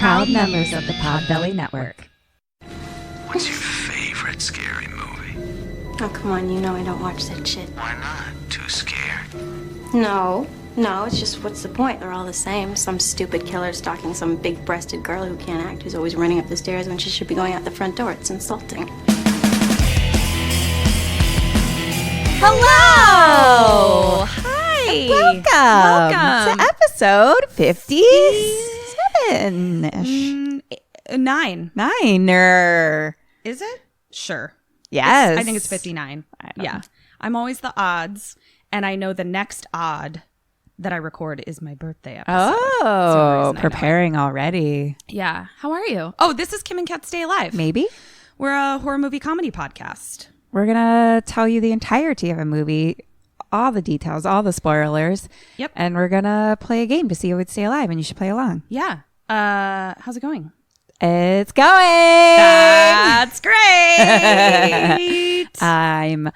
proud members of the Podbelly Network. What's your favorite scary movie? Oh, come on, you know I don't watch that shit. Why not? Too scared? No, it's just what's the point? They're all the same. Some stupid killer stalking some big-breasted girl who can't act, who's always running up the stairs when she should be going out the front door. It's insulting. Hello! Hi! Welcome to episode 57-ish. 9. Niner. Is it? Sure. Yes. I think it's 59. Yeah. I'm always the odds, and I know the next odd that I record is my birthday episode. Oh, preparing already. Yeah. How are you? Oh, this is Kim and Kat Stay Alive. Maybe. We're a horror movie comedy podcast. We're going to tell you the entirety of a movie, all the details, all the spoilers. Yep. And we're going to play a game to see who would stay alive, and you should play along. Yeah. How's it going? It's going. That's great. I'm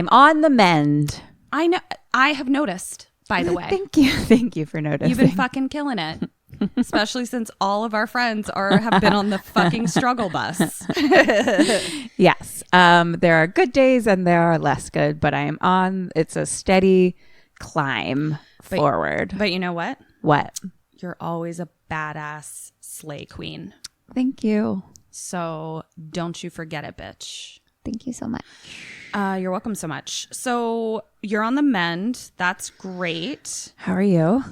on the mend. I know. I have noticed, by the way. Thank you. Thank you for noticing. You've been fucking killing it. Especially since all of our friends have been on the fucking struggle bus. Yes. There are good days and there are less good, but it's a steady climb forward. But you know what? What? You're always a badass slay queen. Thank you. So don't you forget it, bitch. Thank you so much. You're welcome so much. So you're on the mend. That's great. How are you?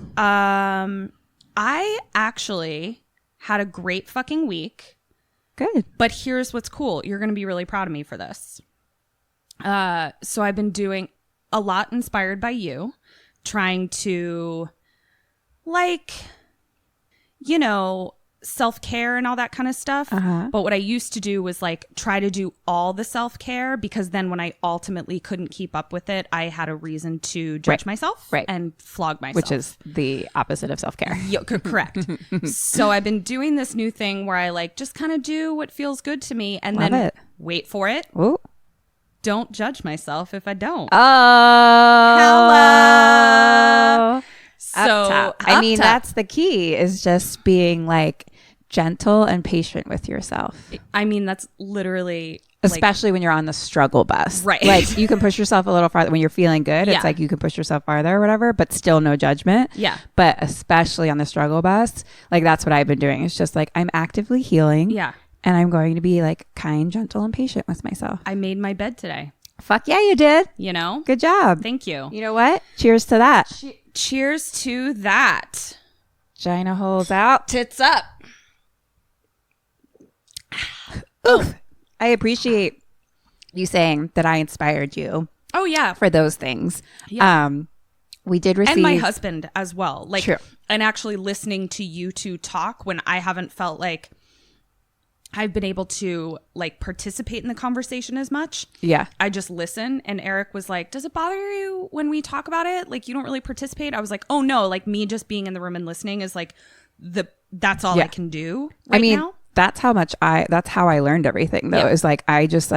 I actually had a great fucking week. Good. But here's what's cool. You're going to be really proud of me for this. So I've been doing a lot inspired by you, trying to, self-care and all that kind of stuff. But what I used to do was try to do all the self-care, because then when I ultimately couldn't keep up with it, I had a reason to judge myself and flog myself. Which is the opposite of self-care. Correct. So I've been doing this new thing where I just kind of do what feels good to me, and then wait for it. Ooh. Don't judge myself if I don't. Oh. Hello. So that's the key, is just being gentle and patient with yourself. I mean, that's literally, especially when you're on the struggle bus, right? You can push yourself a little farther when you're feeling good. It's you can push yourself farther or whatever, but still no judgment. Yeah. But especially on the struggle bus, that's what I've been doing. It's just I'm actively healing. Yeah. And I'm going to be kind, gentle, and patient with myself. I made my bed today. Fuck yeah, you did. Good job. Thank you. You know what? Cheers to that. Cheers to that. Vagina holes out. Tits up. Oof. I appreciate you saying that I inspired you. Oh, yeah. For those things. Yeah. We did receive. And my husband as well. True. And actually listening to you two talk when I haven't felt like I've been able to participate in the conversation as much. Yeah. I just listen. And Eric was like, does it bother you when we talk about it? You don't really participate? I was like, oh no, me just being in the room and listening is that's all I can do right now. That's how I learned everything though. Is I just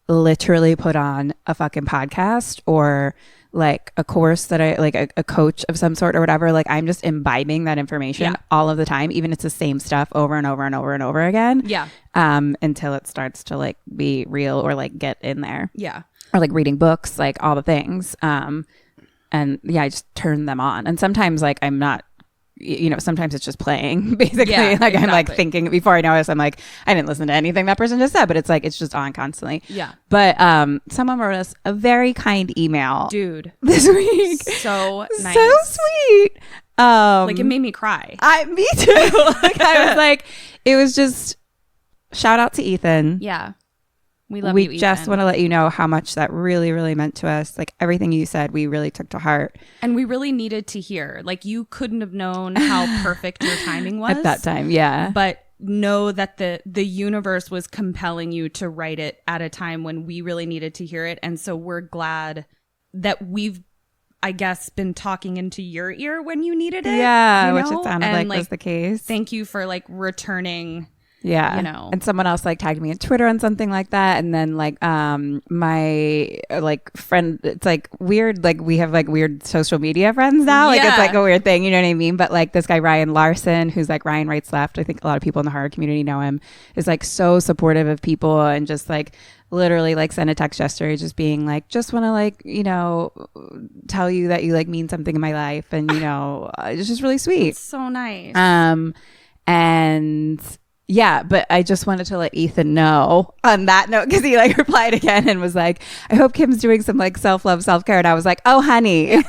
literally put on a fucking podcast or a course that I a coach of some sort or whatever. I'm just imbibing that information all of the time, even if it's the same stuff over and over and over and over again. Yeah. Until it starts to be real or get in there. Yeah. Or reading books, all the things. And yeah, I just turn them on. And sometimes I'm not, sometimes it's just playing basically. Exactly. I'm thinking before I notice, I'm I didn't listen to anything that person just said, but it's just on constantly. Yeah. But someone wrote us a very kind email, dude, this week. So nice. So sweet. It made me cry. Me too. I was it was just shout out to Ethan. Yeah. We love you, Ethan. We just want to let you know how much that really, really meant to us. Everything you said, we really took to heart. And we really needed to hear. You couldn't have known how perfect your timing was. At that time, yeah. But know that the universe was compelling you to write it at a time when we really needed to hear it. And so we're glad that we've, I guess, been talking into your ear when you needed it. Yeah, which it sounded was the case. Thank you for returning Yeah. You know. And someone else like tagged me on Twitter on something like that. And then like my like friend, it's like weird, like we have like weird social media friends now. Like it's like a weird thing, you know what I mean? But like this guy Ryan Larson, who's like Ryan Writes Left, I think a lot of people in the horror community know him, is like so supportive of people and just like literally like send a text yesterday just being like, just want to like, you know, tell you that you like mean something in my life. And you know, it's just really sweet. It's so nice. And yeah, but I just wanted to let Ethan know on that note, because he like replied again and was like, I hope Kim's doing some like self-love, self-care. And I was like, oh honey,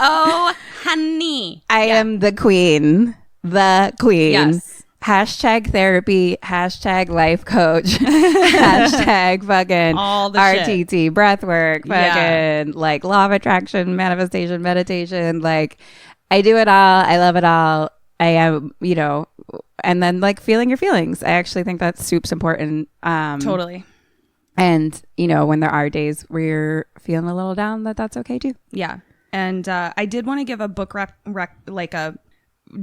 I am the queen. Yes. Hashtag therapy, hashtag life coach, hashtag fucking all the RTT, shit. breath work, fucking like law of attraction, manifestation, meditation. Like I do it all. I love it all. I am, you know, and then like feeling your feelings. I actually think that's super important. Totally. And, you know, when there are days where you're feeling a little down, that's okay too. Yeah. And I did want to give a book like a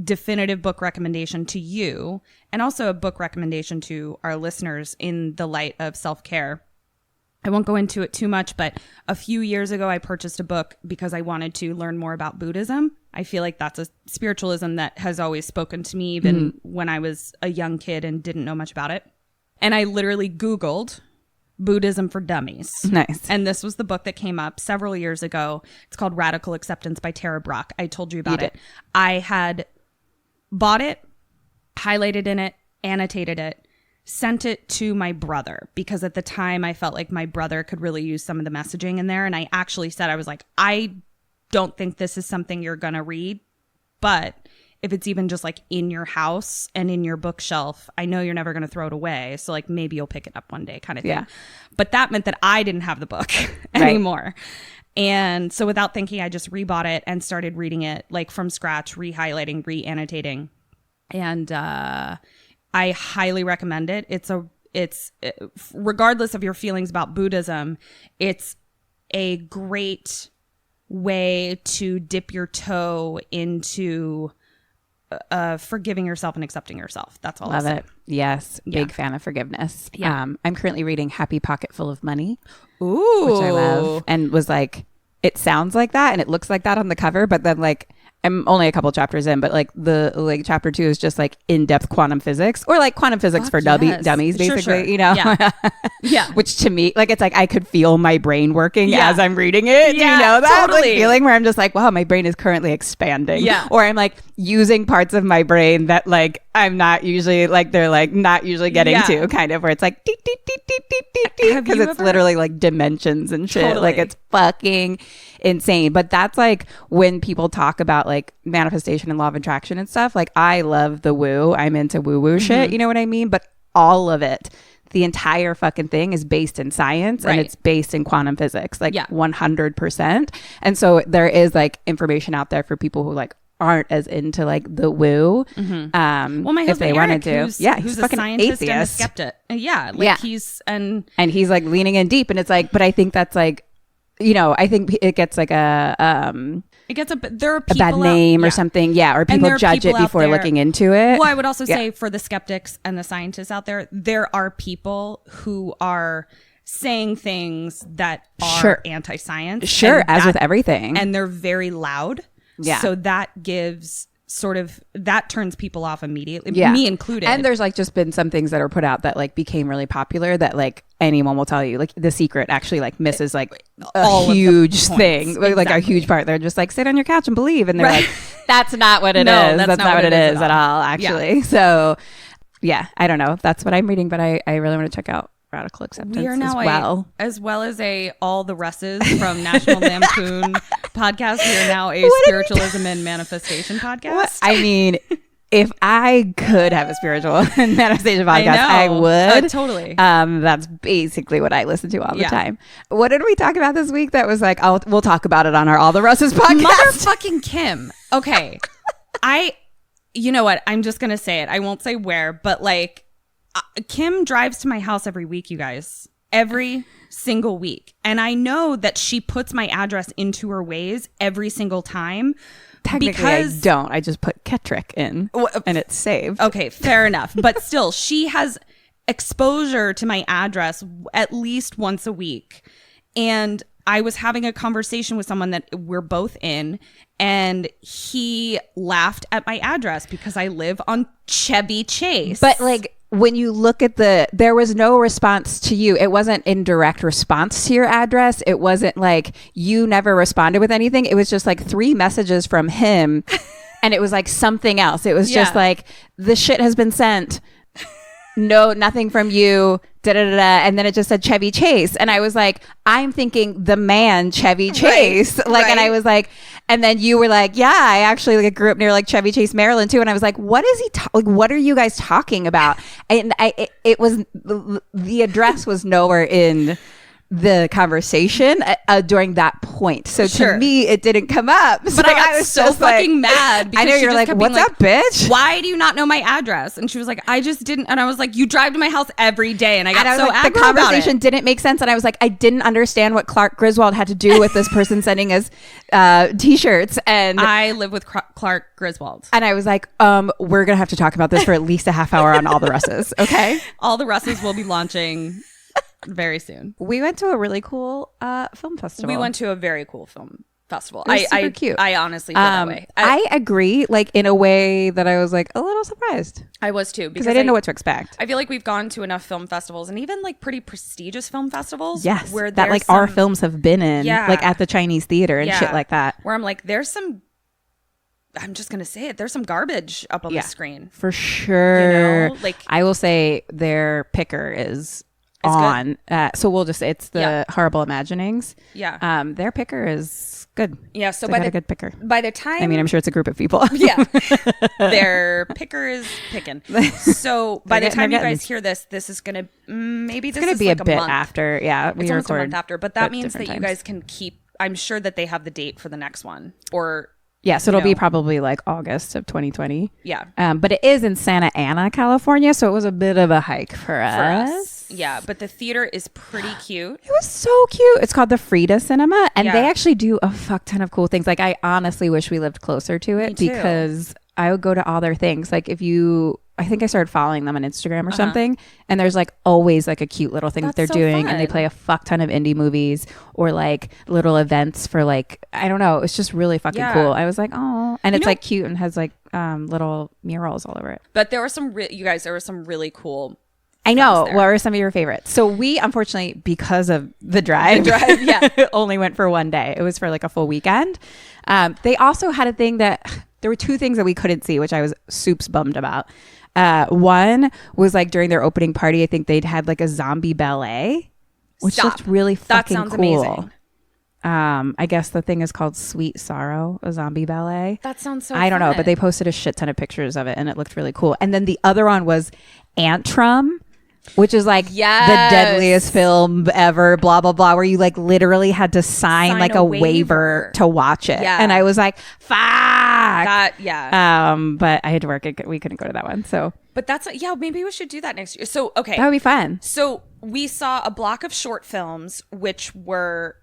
definitive book recommendation to you, and also a book recommendation to our listeners in the light of self-care. I won't go into it too much, but a few years ago, I purchased a book because I wanted to learn more about Buddhism. I feel like that's a spiritualism that has always spoken to me, even when I was a young kid and didn't know much about it. And I literally Googled Buddhism for Dummies. Nice. And this was the book that came up several years ago. It's called Radical Acceptance by Tara Brach. I told you about it. I had bought it, highlighted in it, annotated it, sent it to my brother, because at the time I felt like my brother could really use some of the messaging in there. And I actually said, I was like, I don't think this is something you're going to read, but if it's even just like in your house and in your bookshelf, I know you're never going to throw it away. So like maybe you'll pick it up one day kind of thing. Yeah. But that meant that I didn't have the book anymore. And so without thinking, I just rebought it and started reading it like from scratch, re-highlighting, re-annotating. And I highly recommend it. It's regardless of your feelings about Buddhism, it's a great way to dip your toe into forgiving yourself and accepting yourself. That's all. Love it. Yes. Big fan of forgiveness. Yeah. I'm currently reading Happy Pocket Full of Money. Ooh. Which I love. And was like, it sounds like that and it looks like that on the cover, but then like I'm only a couple chapters in, but like the like chapter 2 is just like in-depth quantum physics, or like quantum physics for dummies, basically, sure. You know? Yeah. Which to me, like, it's like I could feel my brain working as I'm reading it. Yeah, you know that totally. like feeling where I'm just like, wow, my brain is currently expanding. Yeah. Or I'm like using parts of my brain that like I'm not usually like they're like not usually getting to, kind of, where it's like because it's literally like dimensions and shit. Totally. Like it's fucking insane. But that's like when people talk about like manifestation and law of attraction and stuff, like I love the woo. I'm into woo shit, you know what I mean? But all of it, the entire fucking thing is based in science and it's based in quantum physics, like 100%. And so there is like information out there for people who like aren't as into like the woo. Well, my husband if they Eric, wanted to, who's fucking a scientist atheist and a skeptic. He's and he's like leaning in deep, and it's like, but I think that's like, you know, I think it gets like there are people a bad name or something, or people judge it before looking into it. Well, I would also say for the skeptics and the scientists out there are people who are saying things that are anti-science. Sure, as with everything. And they're very loud. Yeah. So that gives that turns people off immediately, me included. And there's like just been some things that are put out that like became really popular that like anyone will tell you, like The Secret actually like misses like a huge thing, like a huge part. They're just like, sit on your couch and believe, and they're like, that's not what it is. That's not what it is at all, actually. So yeah, I don't know. That's what I'm reading, but I really want to check out Radical Acceptance. We are now as well as all the Russes from National Lampoon podcast. We are now a spiritualism and manifestation podcast. I mean, if I could have a spiritual and manifestation podcast, I would. Totally. That's basically what I listen to all the time. What did we talk about this week that was like, we'll talk about it on our All the Russes podcast? Motherfucking Kim. Okay. You know what? I'm just going to say it. I won't say where, but like, Kim drives to my house every week, you guys. Every single week. And I know that she puts my address into her Waze every single time. Technically, I don't. I just put Ketryn in and it's saved. Okay, fair enough. But still, she has exposure to my address at least once a week. And I was having a conversation with someone that we're both in, and he laughed at my address because I live on Chevy Chase. But like, when you look at there was no response to you. It wasn't in direct response to your address. It wasn't like you never responded with anything. It was just like 3 messages from him and it was like something else. It was just like, the shit has been sent. No, nothing from you. And then it just said Chevy Chase. And I was like, I'm thinking the man Chevy Chase. Right, like, right. And I was like, and then you were like, yeah, I actually like grew up near like Chevy Chase, Maryland too. And I was like, what is he like? What are you guys talking about? And it was, the address was nowhere in the conversation during that point. So to me, it didn't come up. So but I was so fucking mad. Because I know you're like, what's up, bitch? Why do you not know my address? And she was like, I just didn't. And I was like, you drive to my house every day. And I got so aggro. The conversation didn't make sense. And I was like, I didn't understand what Clark Griswold had to do with this person sending us t-shirts. And I live with Clark Griswold. And I was like, we're going to have to talk about this for at least a half hour on All the Russes. Okay. All the Russes will be launching very soon. We went to a really cool film festival. We went to a very cool film festival. It was super cute. I honestly feel that way. I agree, like in a way that I was like a little surprised. I was too, because I didn't know what to expect. I feel like we've gone to enough film festivals, and even like pretty prestigious film festivals. Yes, where that like our films have been in, like at the Chinese theater and shit like that. Where I'm like, there's some. I'm just gonna say it. There's some garbage up on the screen for sure. You know? Like, I will say their picker is on. So we'll just say it's the Horrible Imaginings. Yeah. Their picker is good. Yeah. So they got a good picker. By the time, I mean, I'm sure it's a group of people. Yeah. Their picker is picking. So by the time you guys hear this, this is gonna maybe it's gonna be like a bit month after. Yeah, it's almost a month after. But that means that you guys can keep. I'm sure that they have the date for the next one, or. Yeah, so it'll be probably like August of 2020. Yeah. But it is in Santa Ana, California, so it was a bit of a hike for us. Yeah, but the theater is pretty cute. It was so cute. It's called the Frida Cinema, and they actually do a fuck ton of cool things. Like, I honestly wish we lived closer to it because I would go to all their things. Like, I think I started following them on Instagram or something, and there's like always like a cute little thing that they're doing, and they play a fuck ton of indie movies or like little events for like, I don't know, it's just really fucking cool. I was like, oh, and it's like cute and has like little murals all over it. But there were some you guys, there were some really cool. I know. What are some of your favorites? So we, unfortunately, because of the drive, only went for one day. It was for like a full weekend. They also had a thing that there were 2 things that we couldn't see, which I was soups bummed about. One was like during their opening party, I think they'd had like a zombie ballet, which looked really fucking cool. That sounds amazing. I guess the thing is called Sweet Sorrow, a zombie ballet. That sounds so I don't know, but they posted a shit ton of pictures of it and it looked really cool. And then the other one was Antrum, which is like the deadliest film ever, blah, blah, blah, where you like literally had to sign like a waiver to watch it. Yeah. And I was like, fuck. But I had to work. We couldn't go to that one. So, but that's, maybe we should do that next year. So, okay. That would be fun. So we saw a block of short films, which were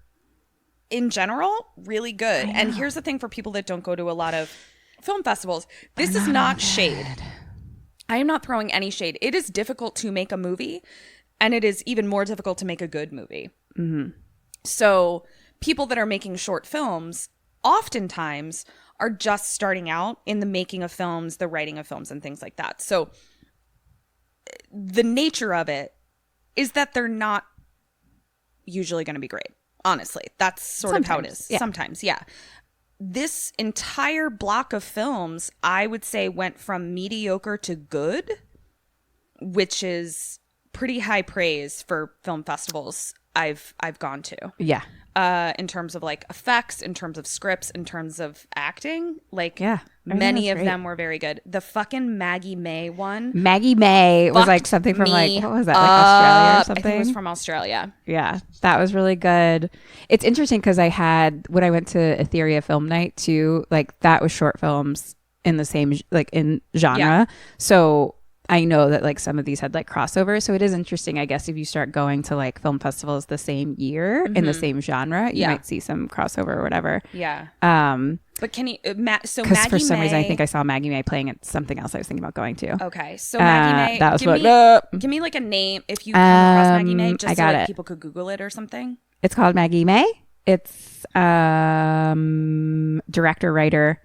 in general really good. And here's the thing for people that don't go to a lot of film festivals. This is not shade. I am not throwing any shade. It is difficult to make a movie, and it is even more difficult to make a good movie. Mm-hmm. So people that are making short films oftentimes are just starting out in the making of films, the writing of films, and things like that. So the nature of it is that they're not usually going to be great. Honestly, that's sort of how it is. Yeah. Sometimes, yeah. This entire block of films, I would say, went from mediocre to good, which is pretty high praise for film festivals I've gone to. Yeah. In terms of like effects, in terms of scripts, in terms of acting, like many of them were very good. The fucking Maggie May one. Maggie May was like something from like, what was that? Like Australia or something? I think it was from Australia. Yeah. That was really good. It's interesting because when I went to Etheria Film Night too, like that was short films in the same, like in genre. Yeah. So I know that like some of these had like crossovers, so it is interesting, I guess, if you start going to like film festivals the same year in the same genre, you might see some crossover or whatever. But can you so because Maggie for some May, reason I think I saw Maggie May playing at something else I was thinking about going to. Okay, so Maggie May, that was give me like a name if you come across Maggie May, just so like people could Google it or something. It's called Maggie May. It's director writer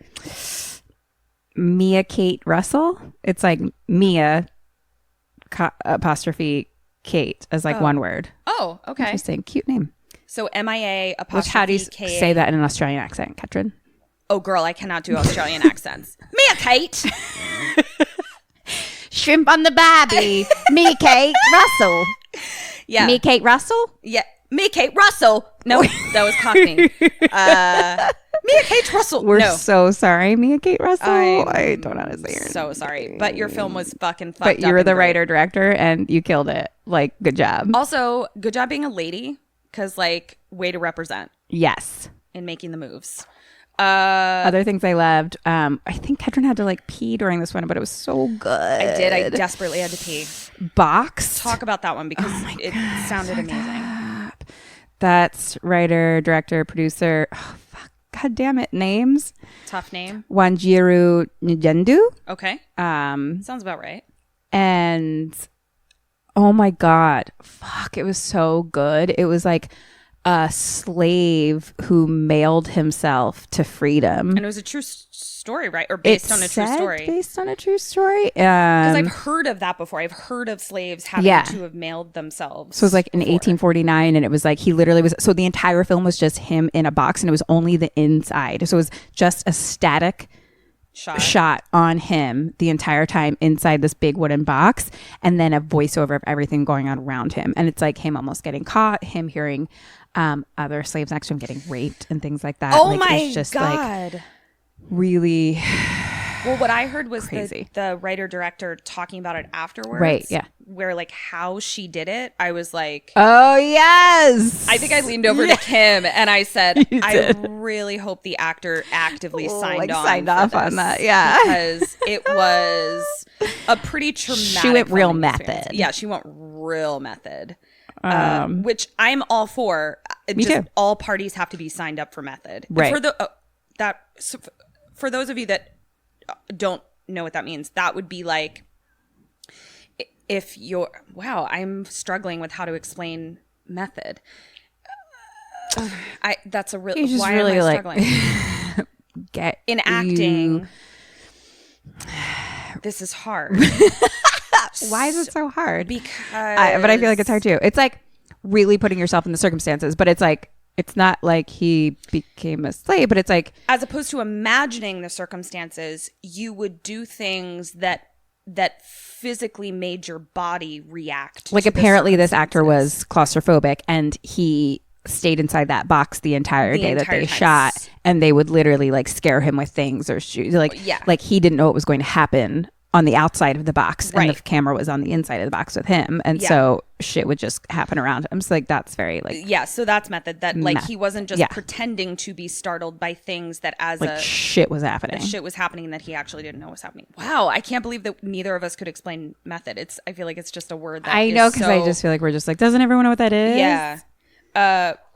Mia Kate Russell. It's like Mia apostrophe Kate as like one word. Oh, okay. Interesting. Cute name. So MIA apostrophe Which, how do you K-A. say that in an Australian accent, Ketryn? Oh, girl, I cannot do Australian accents. Mia Kate. Shrimp on the barbie. Mia Kate Russell. Yeah. Mia Kate Russell? Yeah. Mia Kate Russell. No, that was Cockney. Mia Kate Russell. We're no. so sorry, Mia Kate Russell. I don't know how to say her so sorry. But your film was fucking fucked But up. you were the great. writer director and you killed it. Like, good job. Also, good job being a lady, because like, way to represent. Yes. In making the moves. Other things I loved. I think Ketryn had to like pee during this one, but it was so good. I did. I desperately had to pee. Box. Talk about that one because it sounded amazing. That's writer, director, producer. Oh, fuck. God damn it. Names. Tough name. Wanjiru Njendu. Okay. Sounds about right. And oh my God. Fuck. It was so good. It was like a slave who mailed himself to freedom. And it was a true story, right? Or based on a true story. Based on a true story. Because I've heard of that before. I've heard of slaves having to have mailed themselves. So it was like in 1849, and it was like he literally was. So the entire film was just him in a box, and it was only the inside. So it was just a static shot on him the entire time inside this big wooden box, and then a voiceover of everything going on around him. And it's like him almost getting caught, him hearing other slaves next to him getting raped and things like that. Oh like, my it's just God. Like, really well, what I heard was crazy. The writer director talking about it afterwards. Right, yeah. Where like how she did it, I was like, oh yes. I think I leaned over to Kim and I said, I really hope the actor actively signed off on that. Yeah. Because it was a pretty traumatic. She went real experience. method. Yeah, she went real method. Which I'm all for. Me too. All parties have to be signed up for method. Right. For those of you that don't know what that means, that would be like if you're I'm struggling with how to explain method. That's a really just why really am I like struggling? Get in acting. This is hard. Why is it so hard? Because but I feel like it's hard too. It's like really putting yourself in the circumstances, but it's like it's not like he became a slave, but it's like as opposed to imagining the circumstances, you would do things that physically made your body react. Like apparently this actor was claustrophobic and he stayed inside that box the entire day that they shot, and they would literally like scare him with things or shoot like he didn't know what was going to happen on the outside of the box, and the camera was on the inside of the box with him, and so shit would just happen around him. So like that's very like so that's method that like he wasn't just pretending to be startled by things that as like shit was happening. Shit was happening that he actually didn't know was happening. Wow, I can't believe that neither of us could explain method. I feel like it's just a word that I know because I just feel like we're just like, doesn't everyone know what that is? Yeah.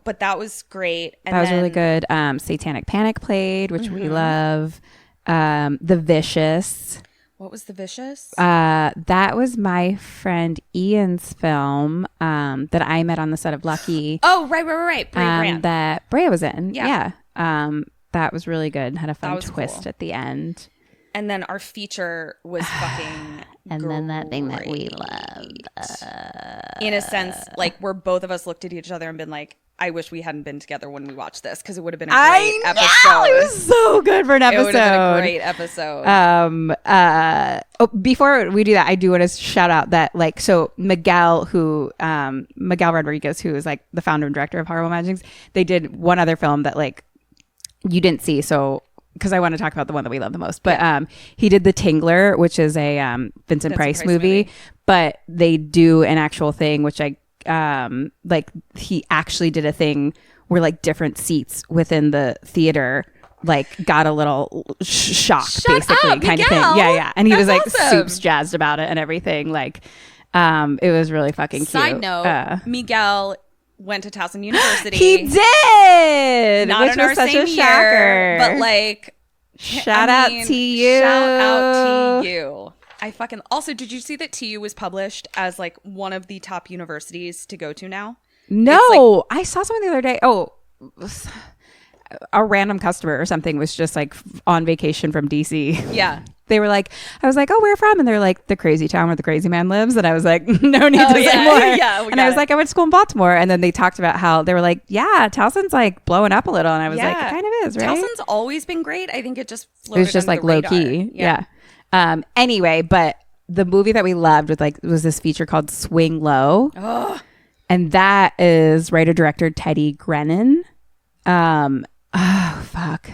But that was great. And that was really good. Satanic Panic played, which we love. The Vicious. What was The Vicious? That was my friend Ian's film that I met on the set of Lucky. Oh, right. Brea Grant. That Brea was in. Yeah. That was really good. Had a fun twist cool. at the end. And then our feature was fucking and great. then that thing that we loved. In a sense, like where both of us looked at each other and been like, I wish we hadn't been together when we watched this because it would have been a great episode. It was so good for an episode. It would have been a great episode. Before we do that, I do want to shout out that like so Miguel Rodriguez, who is like the founder and director of Horrible Imaginings, they did one other film that like you didn't see, so because I want to talk about the one that we love the most. But he did The Tingler, which is a Vincent Price movie, but they do an actual thing, which I like he actually did a thing where like different seats within the theater like got a little shock, basically, kind of thing. Yeah. And he was like soups jazzed about it and everything. Like, it was really fucking cute. Side note, Miguel went to Towson University. He did, not which in was our such same a shocker. year, but like, shout out to you. Shout out to you. I fucking also. Did you see that TU was published as like one of the top universities to go to now? No, I saw someone the other day. Oh, a random customer or something was just like on vacation from DC. Yeah. They were like, I was like, oh, where from? And they're like, the crazy town where the crazy man lives. And I was like, no need to say more. Yeah, and I was like, I went to school in Baltimore. And then they talked about how they were like, yeah, Towson's like blowing up a little. And I was like, it kind of is, right? Towson's always been great. I think it just floated. It was just like low key. Yeah. Anyway, but the movie that we loved was this feature called Swing Low. Oh. And that is writer-director Teddy Grennan. Oh, fuck.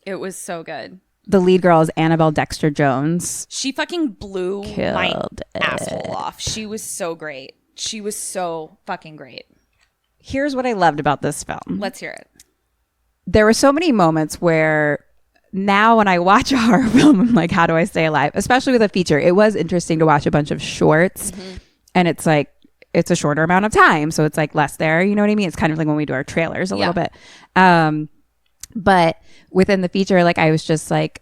It was so good. The lead girl is Annabelle Dexter-Jones. She fucking blew my asshole off. She was so great. She was so fucking great. Here's what I loved about this film. Let's hear it. There were so many moments where now when I watch a horror film, I'm like, how do I stay alive? Especially with a feature. It was interesting to watch a bunch of shorts. Mm-hmm. And it's like, it's a shorter amount of time. So it's like less there. You know what I mean? It's kind of like when we do our trailers a little bit. But within the feature, like I was just like,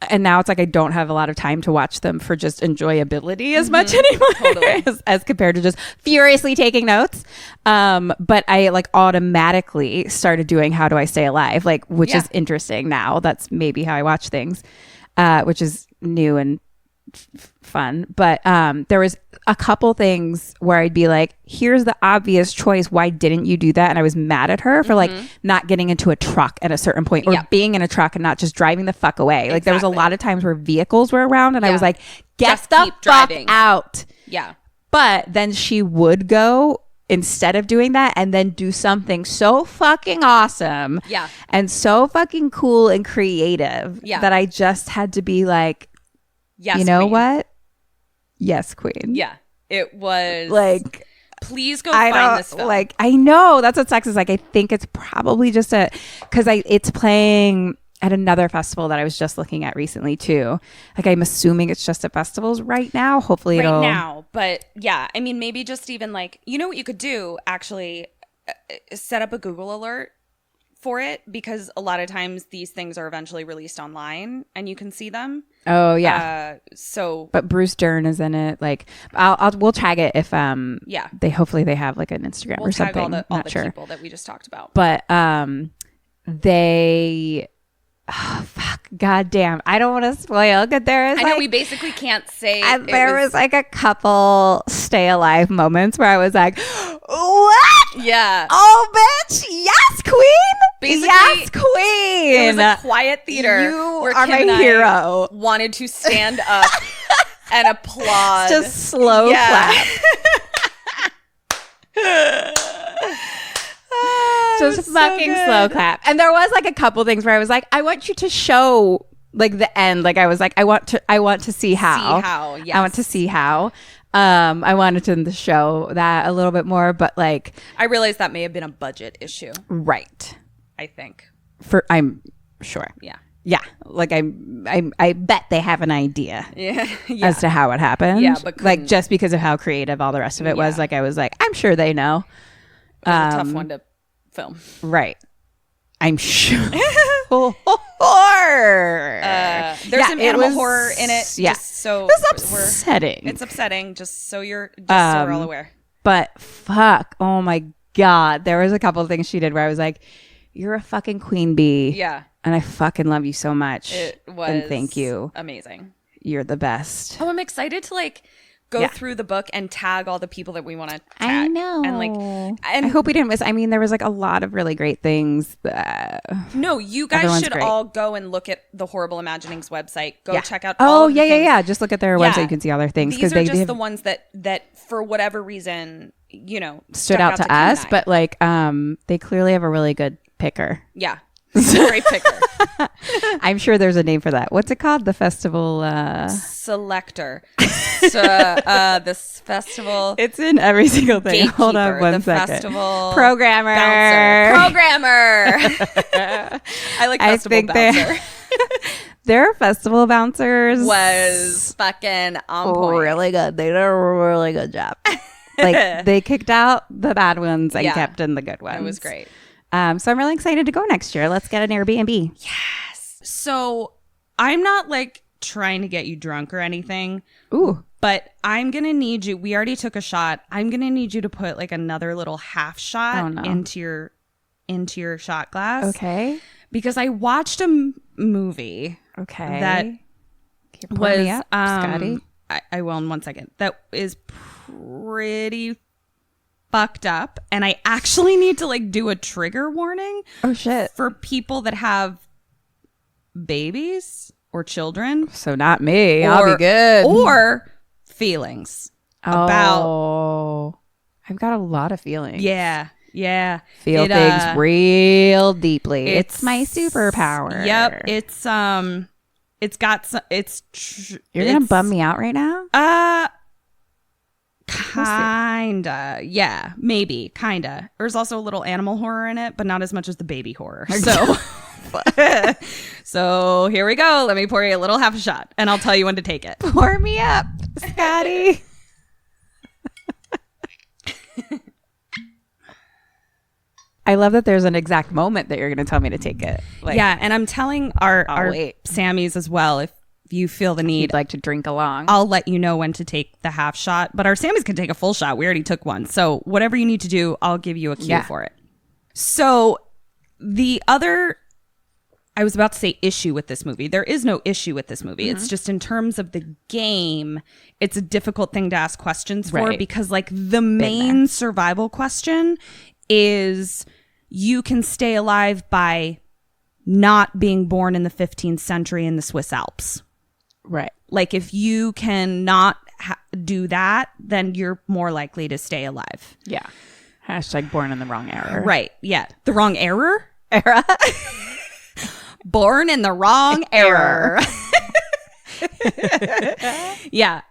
and now it's like I don't have a lot of time to watch them for just enjoyability as much anymore, totally. as compared to just furiously taking notes. But I like automatically started doing how do I stay alive, like which is interesting now. That's maybe how I watch things, which is new and fun. But there was a couple things where I'd be like, here's the obvious choice, why didn't you do that? And I was mad at her for like not getting into a truck at a certain point, or being in a truck and not just driving the fuck away. Like there was a lot of times where vehicles were around and I was like, get the fuck out. Yeah. But then she would go instead of doing that and then do something so fucking awesome and so fucking cool and creative that I just had to be like, yes, you know, queen. What? Yes, queen. Yeah. It was like, please go find this film. Like, I know that's what sucks is like, I think it's probably just because it's playing at another festival that I was just looking at recently too. Like, I'm assuming it's just at festivals right now. Hopefully right now. But yeah, I mean, maybe just even like, you know what you could do actually, set up a Google alert for it, because a lot of times these things are eventually released online and you can see them. Oh yeah. But Bruce Dern is in it. Like we'll tag it if hopefully they have like an Instagram or something. All the people that we just talked about. But god damn, I don't want to spoil, but there is I know we basically can't say there was like a couple stay alive moments where I was like, what? Yeah. Oh bitch, yes queen. Basically, yes queen. It was a quiet theater. You are my hero. Wanted to stand up and applaud. Just slow clap. Just fucking slow clap. And there was like a couple things where I was like, I want you to show like the end. Like I was like, I want to see how. Yes. I want to see how. I wanted to show that a little bit more, but like I realized that may have been a budget issue. Right. I think. I'm sure. Yeah. Yeah. Like I bet they have an idea as to how it happened. Yeah, but like just because of how creative all the rest of it was, like I was like, I'm sure they know. It was a tough one to film. Right. I'm sure. There's some animal horror in it. Yeah. Just so it's upsetting. It's upsetting. Just so we're all aware. But fuck. Oh my God. There was a couple of things she did where I was like, you're a fucking queen bee. Yeah. And I fucking love you so much. It was and thank you. Amazing. You're the best. Oh, I'm excited to like go through the book and tag all the people that we want to tag. I know. And like, I hope we didn't miss. I mean, there was like a lot of really great things. No, you guys should all go and look at the Horrible Imaginings website. Go check out. Oh, yeah. Just look at their website. You can see all their things. These are just the ones that for whatever reason, you know, stood out to us. But like, they clearly have a really good picker. Yeah. He's a great picker. I'm sure there's a name for that. What's it called? The festival selector. This festival. It's in every single thing. Gatekeeper, Hold on one the second. Festival Programmer. I like festival bouncer. Their festival bouncers was fucking on point. Really good. They did a really good job. Like they kicked out the bad ones and kept in the good ones. It was great. So I'm really excited to go next year. Let's get an Airbnb. Yes. So I'm not like trying to get you drunk or anything. Ooh. But I'm going to need you. We already took a shot. I'm going to need you to put like another little half shot into your shot glass. Okay. Because I watched a movie. Okay. That was me up, Scotty. I will in 1 second. That is pretty fucked up, and I actually need to like do a trigger warning. Oh shit. For people that have babies or children. So not me. I'll be good. Or feelings about. I've got a lot of feelings. Yeah. Feel things real deeply. It's my superpower. Yep. You're gonna bum me out right now? Kinda. Yeah, maybe. Kinda. There's also a little animal horror in it, but not as much as the baby horror. So so here we go. Let me pour you a little half a shot and I'll tell you when to take it. Pour me up, Scotty. I love that there's an exact moment that you're going to tell me to take it. Like, yeah, and I'm telling our Sammys as well, if you feel the need, you'd like to drink along, I'll let you know when to take the half shot. But our Sammys can take a full shot. We already took one. So whatever you need to do, I'll give you a cue for it. So the other, I was about to say issue with this movie. There is no issue with this movie. It's just in terms of the game, it's a difficult thing to ask questions for because like the main survival question is you can stay alive by not being born in the 15th century in the Swiss Alps. Right. Like if you cannot do that, then you're more likely to stay alive. Yeah. Hashtag born in the wrong era. Right. Yeah. The wrong era? Born in the wrong era. Yeah.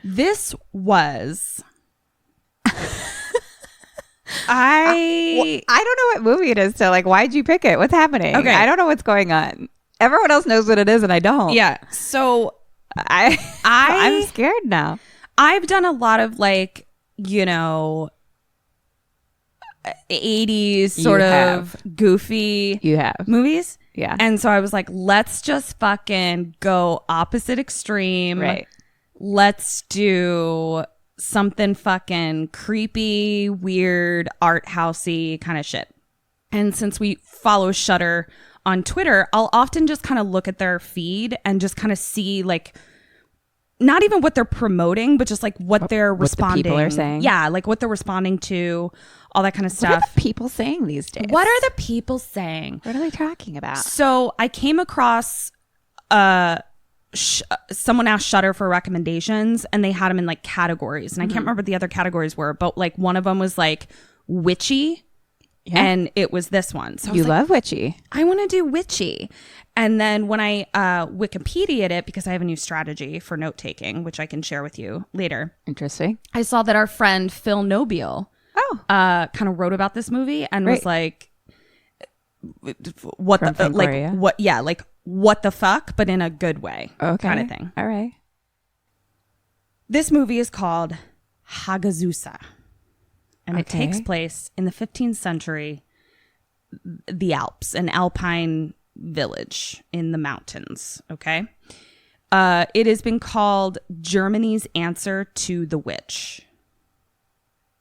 This was... I don't know what movie it is. So like, why'd you pick it? What's happening? Okay. I don't know what's going on. Everyone else knows what it is and I don't. Yeah. So I'm scared now. I've done a lot of like, 80s sort of goofy movies. Yeah. And so I was like, let's just fucking go opposite extreme. Right. Let's do something fucking creepy, weird, art housey kind of shit. And since we follow Shudder on Twitter, I'll often just kind of look at their feed and just kind of see like not even what they're promoting, but just like what they're responding. The people are saying. Yeah, like what they're responding to, all that kind of stuff. What are the people saying these days? What are the people saying? What are they talking about? So I came across someone asked Shudder for recommendations and they had them in like categories. And I can't remember what the other categories were, but like one of them was like witchy. Yeah. And it was this one. So you love witchy. I want to do witchy. And then when I Wikipedia'd it, because I have a new strategy for note taking, which I can share with you later. Interesting. I saw that our friend Phil Nobile kind of wrote about this movie and was like, what the like what what the fuck, but in a good way kind of thing. All right. This movie is called Hagazussa. And it takes place in the 15th century, the Alps, an alpine village in the mountains. Okay. It has been called Germany's answer to The Witch.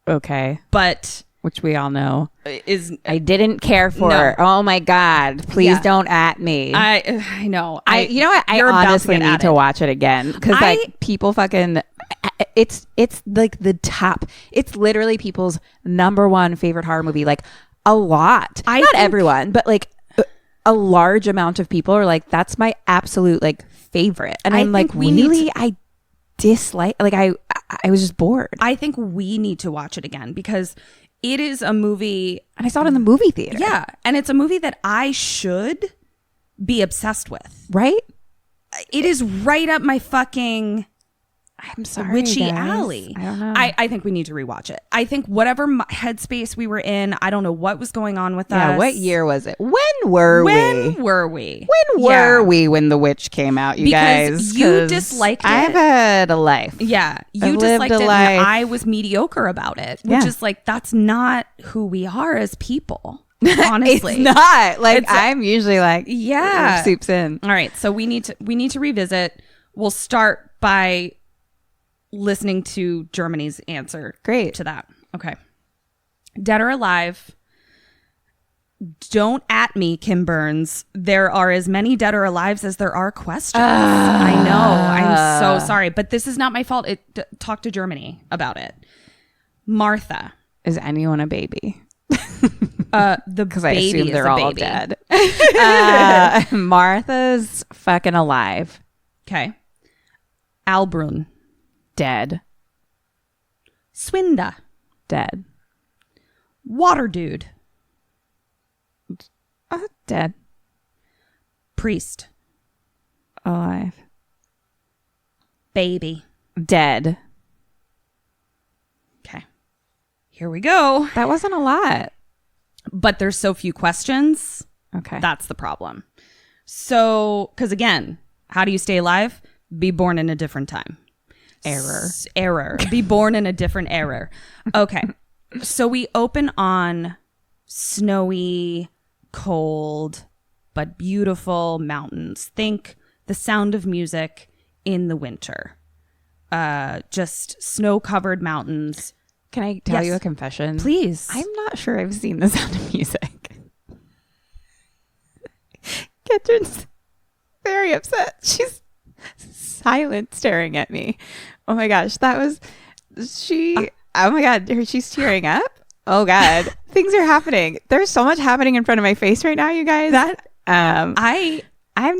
Okay. But which we all know I didn't care for. No. Oh my God. Please don't at me. I know. You know what? I honestly need to watch it again because like people fucking, it's like the top, it's literally people's number one favorite horror movie. Like a lot, not everyone, but like a large amount of people are like, that's my absolute like favorite. And I'm like, really? I dislike, like I was just bored. I think we need to watch it again because it is a movie. And I saw it in the movie theater. Yeah. And it's a movie that I should be obsessed with. Right? It is right up my fucking... I'm sorry, witchy guys. alley. I don't know. I think we need to rewatch it. I think whatever headspace we were in, I don't know what was going on with us. Yeah, what year was it? When were we? When were we when The Witch came out, you guys? Because you disliked it. I've had a life. Yeah, you I've disliked lived it, a life. and I was mediocre about it, which is like, that's not who we are as people. Honestly, It's not. Like, I'm usually like, yeah, soup's in. All right, so we need to revisit. We'll start by listening to Germany's answer to that. Okay. Dead or alive. Don't at me, Kim Burns. There are as many dead or alives as there are questions. I know. I'm so sorry. But this is not my fault. Talk to Germany about it. Martha. Is anyone a baby? Because I assume they're all baby. dead. Martha's fucking alive. Okay. Albrun. Dead. Swinda. Dead. Water dude. Dead. Priest. Alive. Baby. Dead. Okay. Here we go. That wasn't a lot. But there's so few questions. Okay. That's the problem. So, because again, how do you stay alive? Be born in a different time. Error. Be born in a different era. Okay. So we open on snowy, cold, but beautiful mountains. Think The Sound of Music in the winter. Just snow-covered mountains. Can I tell you a confession? Please. I'm not sure I've seen The Sound of Music. Ketryn's very upset. She's silent staring at me. Oh my gosh, that was oh my god, she's tearing up. Oh god, things are happening. There's so much happening in front of my face right now, you guys. I'm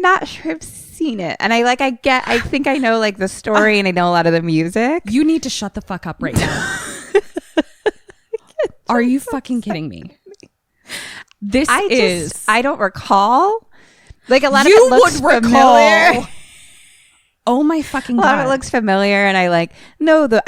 not sure I've seen it, and I think I know like the story, and I know a lot of the music. You need to shut the fuck up right now. Are you fucking kidding me? I don't recall. Like a lot of it looks familiar. Oh my fucking god! A lot of it looks familiar, and I know the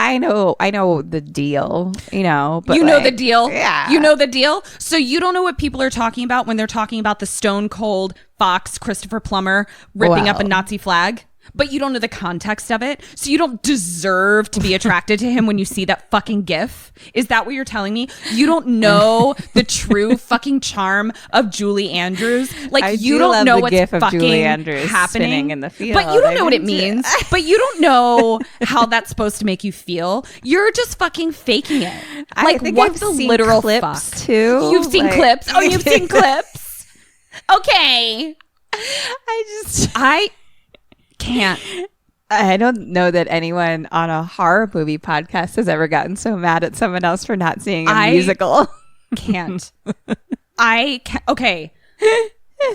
deal. But you know the deal. Yeah, you know the deal. So you don't know what people are talking about when they're talking about the stone cold fox Christopher Plummer ripping up a Nazi flag. But you don't know the context of it, so you don't deserve to be attracted to him when you see that fucking gif. Is that what you're telling me? You don't know the true fucking charm of Julie Andrews. Like, you don't know what's fucking Julie Andrews happening in the field. But you don't know what it means. But you don't know how that's supposed to make you feel. You're just fucking faking it. Like, I think what's I've the seen literal clips fuck? too. You've seen clips. Oh, you've seen clips. Okay. I can't. I don't know that anyone on a horror movie podcast has ever gotten so mad at someone else for not seeing a musical. Can't. I can't. Okay.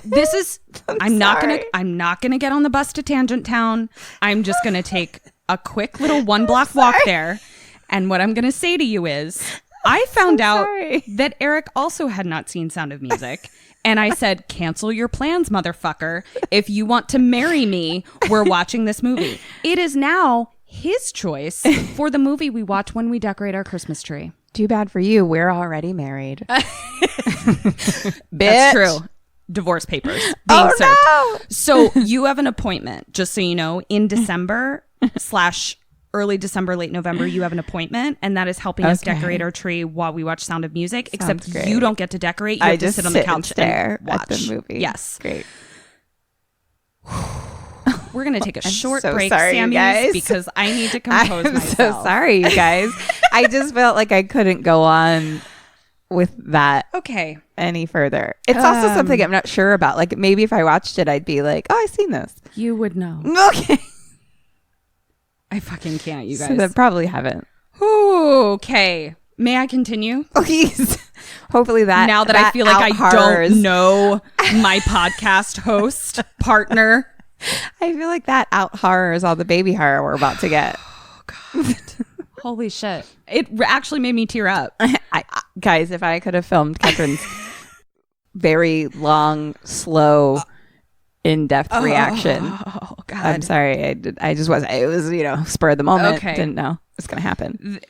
This is. I'm not gonna get on the bus to Tangent Town. I'm just gonna take a quick little 1 block walk there, and what I'm gonna say to you is, I found out that Eric also had not seen Sound of Music. And I said, cancel your plans, motherfucker. If you want to marry me, we're watching this movie. It is now his choice for the movie we watch when we decorate our Christmas tree. Too bad for you. We're already married. That's true. Divorce papers being served. No! So you have an appointment, just so you know, in December / early December, late November, you have an appointment, and that is helping us decorate our tree while we watch Sound of Music. Except you don't get to decorate. You have to sit on the couch and watch the movie. Yes. Great. We're going to take a short so break, sorry, Sammy, guys. because I need to compose myself. I'm so sorry, you guys. I just felt like I couldn't go on with that any further. It's also something I'm not sure about. Like, maybe if I watched it, I'd be like, oh, I've seen this. You would know. Okay. I fucking can't, you guys. So I probably haven't. Okay. May I continue? Please. Hopefully now that I feel like I don't know my podcast host partner. I feel like that out horrors all the baby horror we're about to get. Oh, God. Holy shit. It actually made me tear up. Guys, if I could have filmed Ketryn's very long, slow, in-depth reaction. Oh, God. I'm sorry. I just wasn't. It was, spur of the moment. Okay. Didn't know it's going to happen.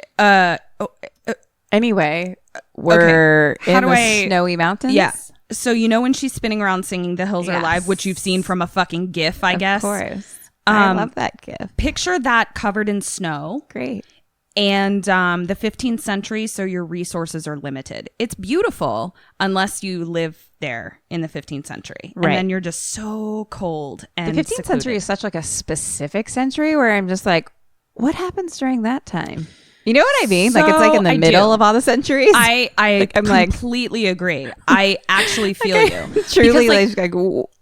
Anyway, we're in the snowy mountains. Yeah. So when she's spinning around singing The Hills Are Alive, which you've seen from a fucking GIF, I guess. Of course. I love that GIF. Picture that covered in snow. Great. And the 15th century, so your resources are limited. It's beautiful unless you live there in the 15th century. Right. And then you're just so cold and the 15th century is such like a specific century where I'm just like, what happens during that time? You know what I mean? So, like it's like in the middle of all the centuries. I completely agree. I actually feel you. Truly, like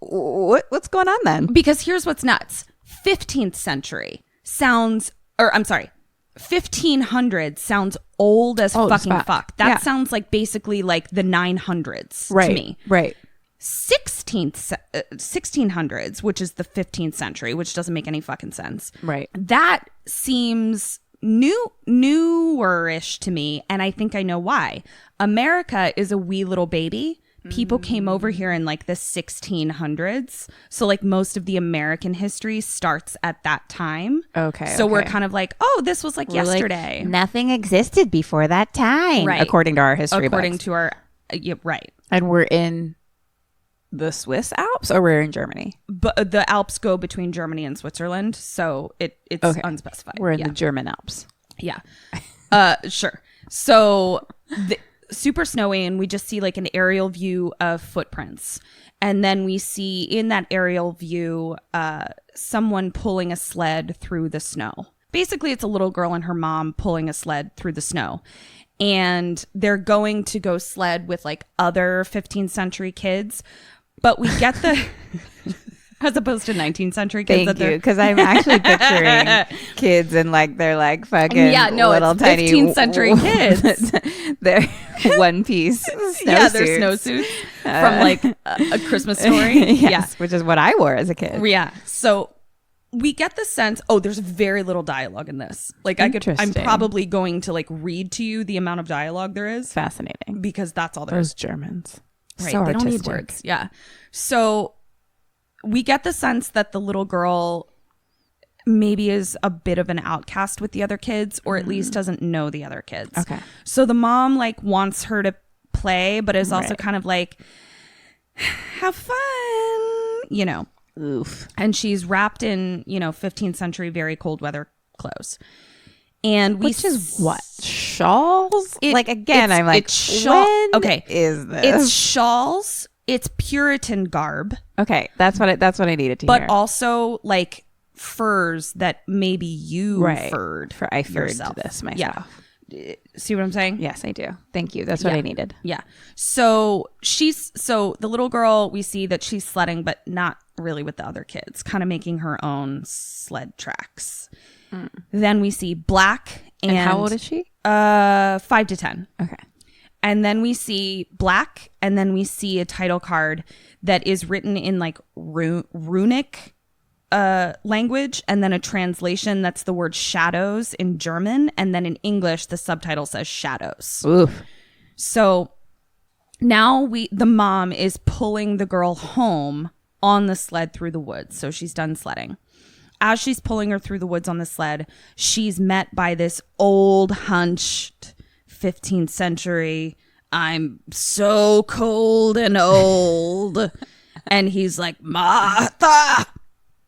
what's going on then? Because here's what's nuts. 15th century sounds, or I'm sorry, 1500 sounds old as fucking fuck. That sounds like basically like the 900s to me. Right. 1600s, which is the 15th century, which doesn't make any fucking sense. Right. That seems newerish to me, and I think I know why. America is a wee little baby. People came over here in like the 1600s. So like most of the American history starts at that time. Okay. So we're kind of like, oh, this was like yesterday. Like, nothing existed before that time. Right. According to our history According books. to our, right. And we're in the Swiss Alps or we're in Germany? But the Alps go between Germany and Switzerland. So it's unspecified. We're in the German Alps. Yeah. Sure. So super snowy, and we just see like an aerial view of footprints, and then we see in that aerial view someone pulling a sled through the snow. Basically it's a little girl and her mom pulling a sled through the snow, and they're going to go sled with like other 15th century kids, but we get the as opposed to 19th century kids. Thank you, because I'm actually picturing kids and like they're like fucking little it's tiny 15th century kids. They're one piece snowsuits. Yeah, they're snowsuits from like a Christmas Story. Yes, which is what I wore as a kid. Yeah, so we get the sense. Oh, there's very little dialogue in this. Like I'm probably going to like read to you the amount of dialogue there is. Fascinating, because that's all there is. Those Germans, right? So they artistic. Don't need words. Yeah, so we get the sense that the little girl maybe is a bit of an outcast with the other kids, or at least doesn't know the other kids. Okay. So the mom like wants her to play, but is also kind of like, have fun, Oof. And she's wrapped in, 15th century, very cold weather clothes. And which is what? Shawls? I'm like, when is this? It's shawls. It's Puritan garb. Okay, that's what I needed to hear. But also like furs that maybe you furred. I furred this myself. Yeah. See what I'm saying? Yes, I do. Thank you. That's what I needed. Yeah. So the little girl, we see that she's sledding, but not really with the other kids, kind of making her own sled tracks. Then we see Black and how old is she? 5 to 10. Okay. And then we see Black, and then we see a title card that is written in like runic language, and then a translation that's the word shadows in German, and then in English the subtitle says shadows. Oof. So now the mom is pulling the girl home on the sled through the woods. So she's done sledding. As she's pulling her through the woods on the sled, she's met by this old hunched 15th century, I'm so cold and old. And he's like, Martha,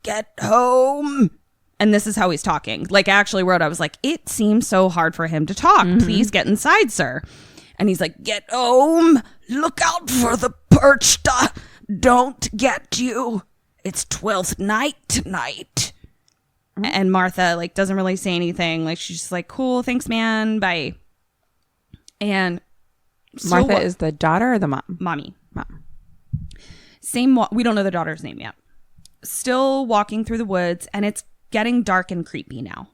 get home. And this is how he's talking. Like, I actually wrote, I was like, it seems so hard for him to talk. Please get inside, sir. And he's like, get home. Look out for the perchta. Don't get you. It's 12th night tonight. And Martha, like, doesn't really say anything. Like, she's just like, cool, thanks, man. Bye. And Martha is the daughter or the mom? Mommy. Mom. We don't know the daughter's name yet. Still walking through the woods, and it's getting dark and creepy now.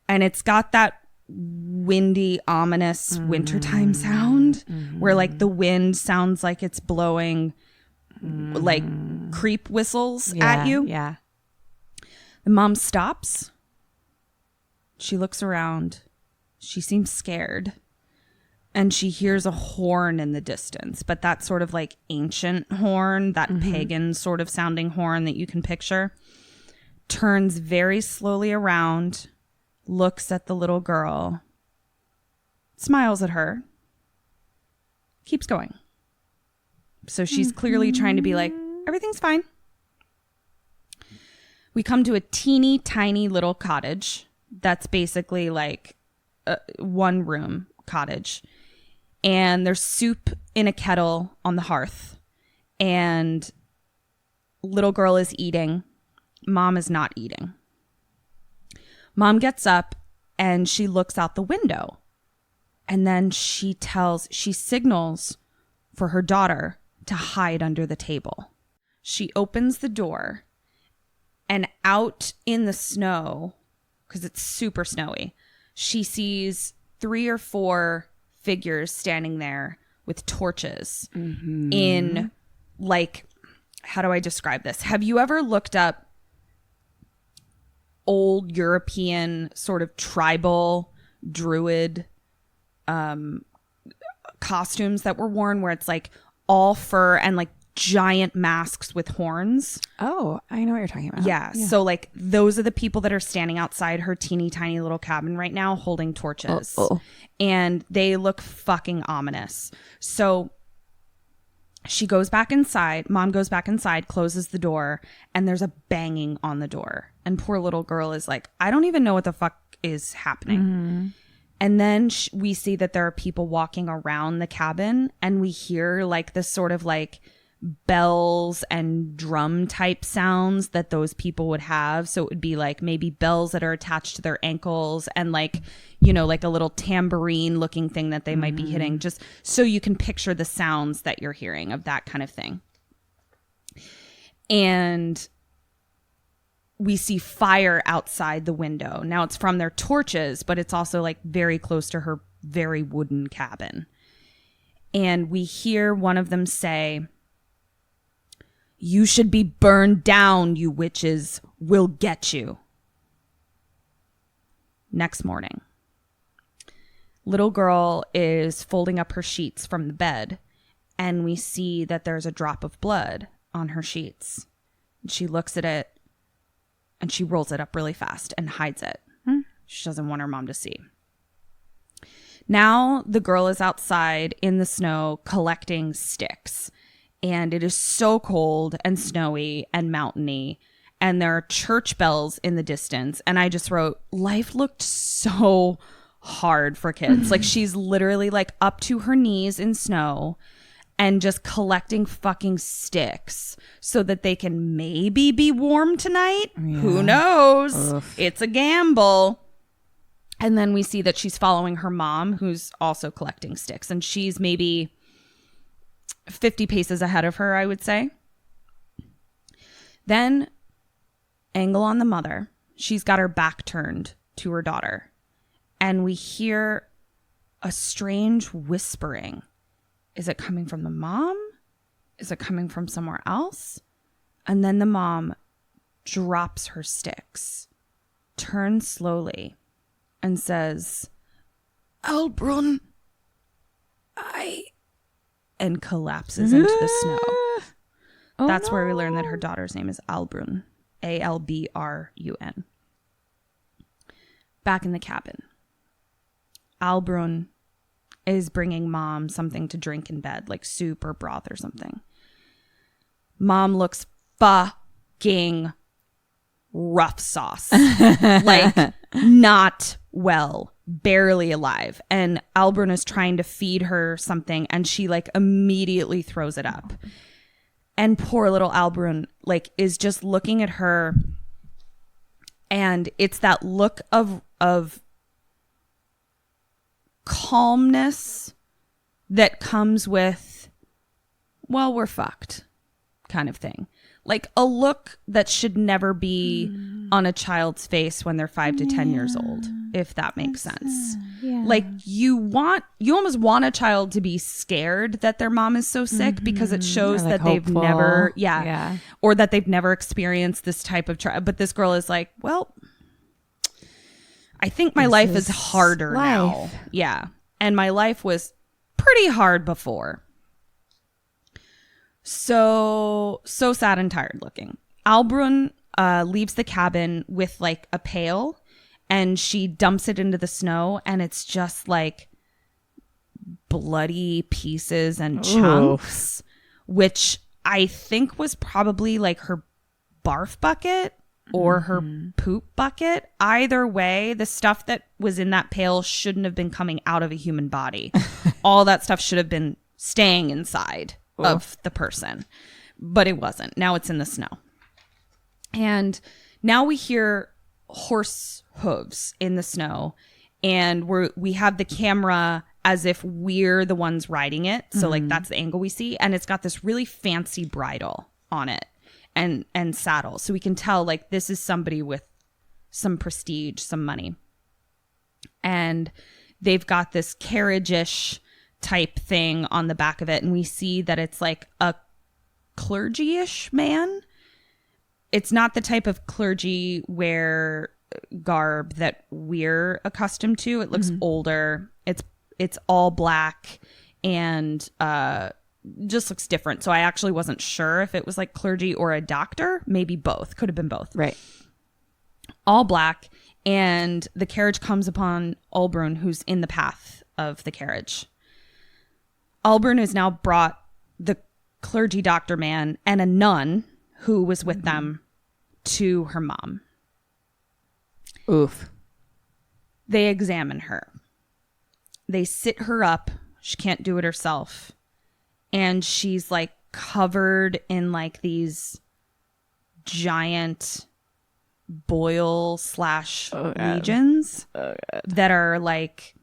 And it's got that windy, ominous wintertime sound where like the wind sounds like it's blowing like creep whistles at you. Yeah. The mom stops. She looks around. She seems scared. and she hears a horn in the distance, but that sort of like ancient horn, that pagan sort of sounding horn that you can picture. Turns very slowly around, looks at the little girl, smiles at her, keeps going. So she's clearly trying to be like, everything's fine. We come to a teeny tiny little cottage that's basically like a one room cottage. And there's soup in a kettle on the hearth. And little girl is eating. Mom is not eating. Mom gets up and she looks out the window. And then she signals for her daughter to hide under the table. She opens the door, and out in the snow, because it's super snowy, she sees 3 or 4 figures standing there with torches in, like, how do I describe this? Have you ever looked up old European sort of tribal druid costumes that were worn, where it's like all fur and like giant masks with horns? Oh, I know what you're talking about. Yeah. So like those are the people that are standing outside her teeny tiny little cabin right now holding torches. And they look fucking ominous. So she goes back inside. Mom goes back inside, closes the door, and there's a banging on the door. And poor little girl is like, I don't even know what the fuck is happening. And then we see that there are people walking around the cabin, and we hear like this sort of like bells and drum type sounds that those people would have. So it would be like maybe bells that are attached to their ankles, and like, you know, like a little tambourine looking thing that they might be hitting, just so you can picture the sounds that you're hearing of that kind of thing. And we see fire outside the window. Now it's from their torches, but it's also like very close to her very wooden cabin. And we hear one of them say, "You should be burned down, you witches. We'll get you." Next morning, little girl is folding up her sheets from the bed, and we see that there's a drop of blood on her sheets. And she looks at it, and she rolls it up really fast and hides it. She doesn't want her mom to see. Now the girl is outside in the snow collecting sticks. And it is so cold and snowy and mountainy. And there are church bells in the distance. And I just wrote, life looked so hard for kids. Like she's literally like up to her knees in snow and just collecting fucking sticks so that they can maybe be warm tonight. Yeah. Who knows? Oof. It's a gamble. And then we see that she's following her mom, who's also collecting sticks. And she's maybe 50 paces ahead of her, I would say. Then angle on the mother. She's got her back turned to her daughter. And we hear a strange whispering. Is it coming from the mom? Is it coming from somewhere else? And then the mom drops her sticks, turns slowly, and says, "Albrun, and collapses into the snow. That's where we learn that her daughter's name is Albrun. Albrun. Back in the cabin, Albrun is bringing mom something to drink in bed, like soup or broth or something. Mom looks fucking rough sauce. Like, not well. Barely alive. And Albrun is trying to feed her something, and she like immediately throws it up. And poor little Albrun like is just looking at her, and it's that look of calmness that comes with, well, we're fucked kind of thing. Like a look that should never be on a child's face when they're 5 to 10 years old, if that makes sense. Like you almost want a child to be scared that their mom is so sick, because it shows like that they've never, or that they've never experienced this type of but this girl is like, well, I think my life is harder now. Yeah. And my life was pretty hard before. So sad and tired looking. Albrun leaves the cabin with like a pail, and she dumps it into the snow, and it's just like bloody pieces and chunks, which I think was probably like her barf bucket or her poop bucket. Either way, the stuff that was in that pail shouldn't have been coming out of a human body. All that stuff should have been staying inside of the person, but it wasn't. Now it's in the snow. And now we hear horse hooves in the snow, and we have the camera as if we're the ones riding it. So like that's the angle we see, and it's got this really fancy bridle on it and saddle. So we can tell like this is somebody with some prestige, some money. And they've got this carriage-ish type thing on the back of it, and we see that it's like a clergy-ish man. It's not the type of clergy wear garb that we're accustomed to. It looks older. It's all black and just looks different. So I actually wasn't sure if it was like clergy or a doctor. Maybe both. Could have been both. Right. All black, and the carriage comes upon Albrun, who's in the path of the carriage. Albrun has now brought the clergy doctor man and a nun who was with them to her mom. Oof. They examine her. They sit her up. She can't do it herself. And she's like covered in like these giant boil / legions that are like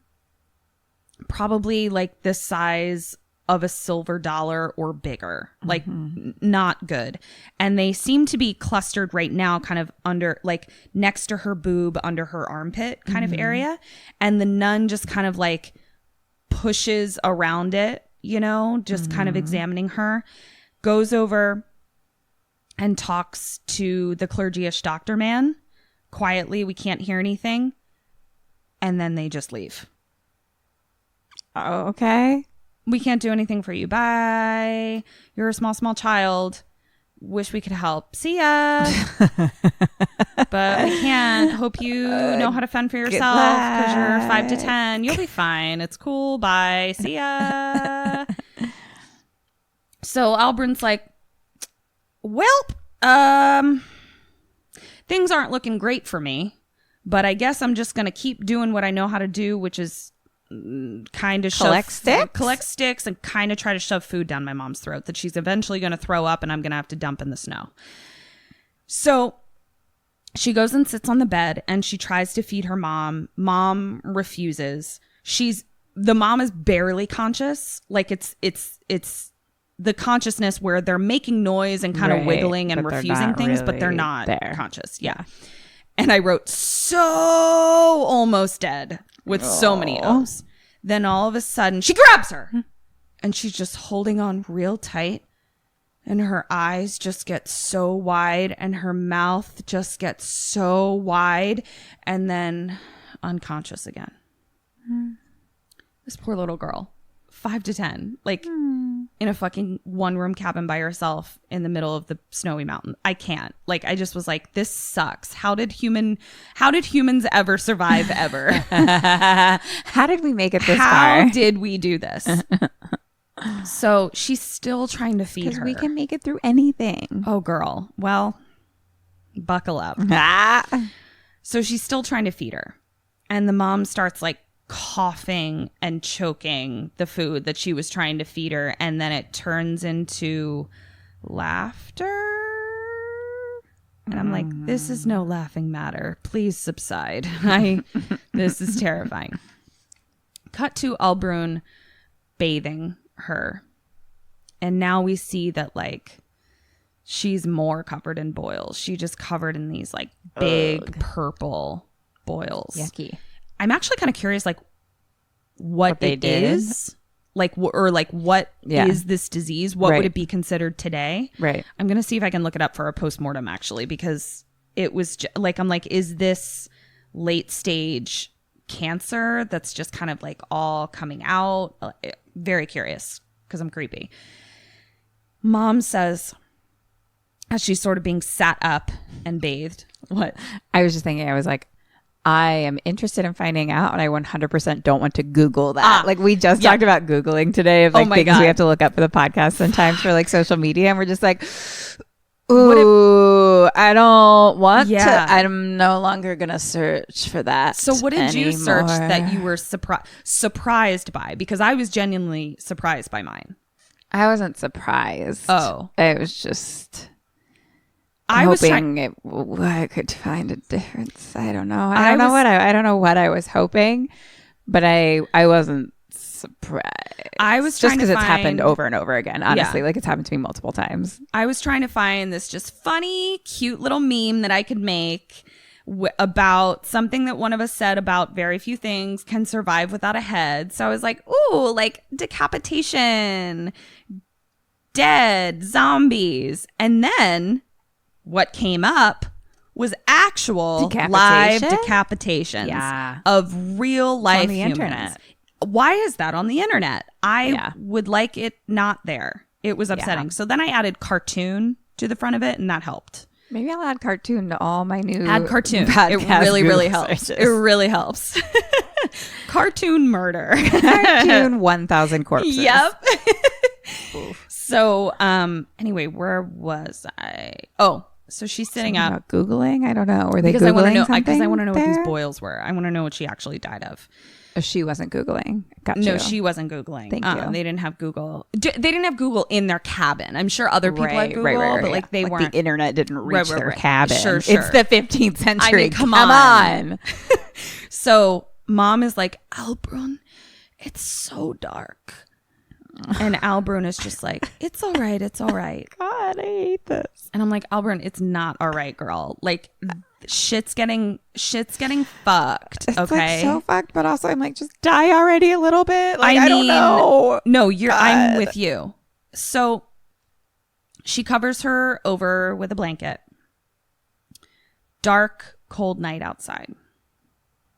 probably like the size of a silver dollar or bigger, like not good. And they seem to be clustered right now kind of under, like next to her boob, under her armpit kind of area. And the nun just kind of like pushes around it, you know, just kind of examining her, goes over and talks to the clergy-ish doctor man quietly. We can't hear anything. And then they just leave. Oh, okay. We can't do anything for you. Bye. You're a small child. Wish we could help. See ya. But we can't. Hope you know how to fend for yourself because you're 5 to 10. You'll be fine. It's cool. Bye. See ya. So Albrun's like, well, things aren't looking great for me, but I guess I'm just going to keep doing what I know how to do, which is kind of collect sticks and kind of try to shove food down my mom's throat that she's eventually going to throw up and I'm going to have to dump in the snow. So she goes and sits on the bed and she tries to feed her mom. Mom refuses. The mom is barely conscious. Like it's the consciousness where they're making noise and kind of wiggling and refusing things, but they're not conscious. Yeah. And I wrote so almost dead with so many O's. Then all of a sudden she grabs her and she's just holding on real tight, and her eyes just get so wide and her mouth just gets so wide, and then unconscious again. This poor little girl, 5 to 10, like in a fucking 1-room cabin by herself in the middle of the snowy mountain. I can't. Like, I just was like, this sucks. How did humans ever survive ever? How did we make it this far? How did we do this? So she's still trying to feed her. Because we can make it through anything. Oh, girl. Well, buckle up. So she's still trying to feed her. And the mom starts like coughing and choking the food that she was trying to feed her, and then it turns into laughter, and I'm like, this is no laughing matter, please subside. This is terrifying. Cut to Albrun bathing her, and now we see that like she's more covered in boils. She just covered in these like big purple boils. Yucky. I'm actually kind of curious, like, what it is, like, or like, what is this disease? What would it be considered today? Right. I'm going to see if I can look it up for a postmortem, actually, because it was like, I'm like, is this late stage cancer that's just kind of like all coming out. Very curious because I'm creepy. Mom says, as she's sort of being sat up and bathed. What? I was just thinking, I was like, I am interested in finding out, and I 100% don't want to Google that. Like, we just talked about Googling today of like things God. We have to look up for the podcast sometimes for like social media, and we're just like, ooh, I don't want to. I'm no longer going to search for that. So what did you search that you were surprised by? Because I was genuinely surprised by mine. I wasn't surprised. Oh. I was just... I could find a difference. I don't know. I don't know what I was hoping, but I wasn't surprised. I was just because it's happened over and over again. Honestly, like it's happened to me multiple times. I was trying to find this just funny, cute little meme that I could make about something that one of us said about very few things can survive without a head. So I was like, ooh, like decapitation, dead, zombies, and then. What came up was actual live decapitations of real life humans. Internet. Why is that on the internet? I would like it not there. It was upsetting. Yeah. So then I added cartoon to the front of it, and that helped. Maybe I'll add cartoon to all my new Add cartoon. It really helps. It really helps. Cartoon murder. Cartoon 1,000 corpses. Yep. So anyway, where was I? Oh. So she's sitting up. Googling? I don't know. Were they because Googling something? Because I want to know what these boils were. I want to know what she actually died of. Oh, she wasn't Googling. Got no, you. She wasn't Googling. Thank you. They didn't have Google. They didn't have Google in their cabin. I'm sure other people had Google, but like they weren't. The internet didn't reach their cabin. Sure. It's the 15th century. I mean, come on. So mom is like, Albrun, it's so dark. And Albrun is just like, it's all right. It's all right. God, I hate this. And I'm like, Albrun, it's not all right, girl. Like, shit's getting fucked. It's okay, like so fucked. But also, I'm like, just die already a little bit. Like, I don't know. No, I'm with you. So she covers her over with a blanket. Dark, cold night outside.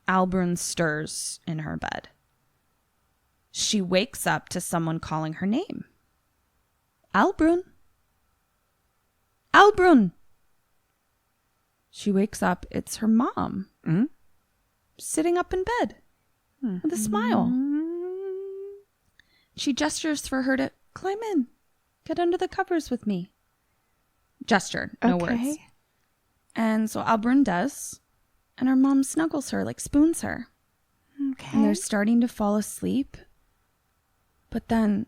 Albrun stirs in her bed. She wakes up to someone calling her name. Albrun. Albrun. She wakes up. It's her mom. Mm-hmm. Sitting up in bed with a smile. She gestures for her to climb in. Get under the covers with me. Gestured. No words. And so Albrun does. And her mom snuggles her, like spoons her. Okay. And they're starting to fall asleep. But then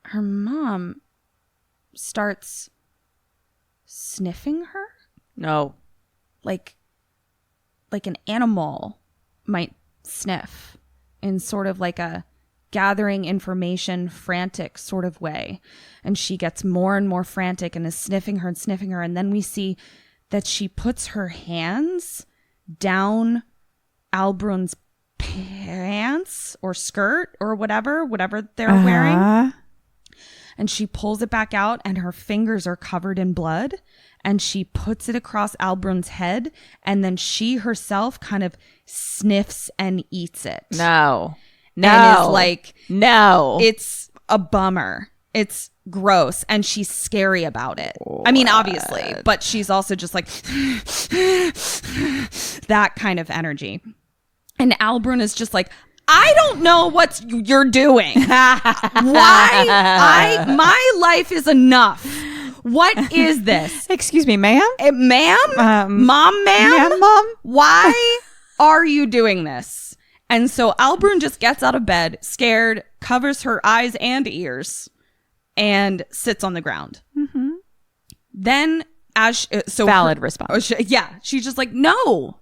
her mom starts sniffing her. No. Like an animal might sniff in sort of like a gathering information, frantic sort of way. And she gets more and more frantic and is sniffing her. And then we see that she puts her hands down Albrun's pants or skirt or whatever they're wearing, and she pulls it back out and her fingers are covered in blood, and she puts it across Albrun's head, and then she herself kind of sniffs and eats it. No and is like, no, it's a bummer, it's gross, and she's scary about it. What? I mean, obviously, but she's also just like that kind of energy. And Albrun is just like, I don't know what you're doing. Why? My life is enough. What is this? Excuse me, ma'am? Ma'am? Mom? Why are you doing this? And so Albrun just gets out of bed, scared, covers her eyes and ears, and sits on the ground. Mm-hmm. Then, valid response. She's just like, no.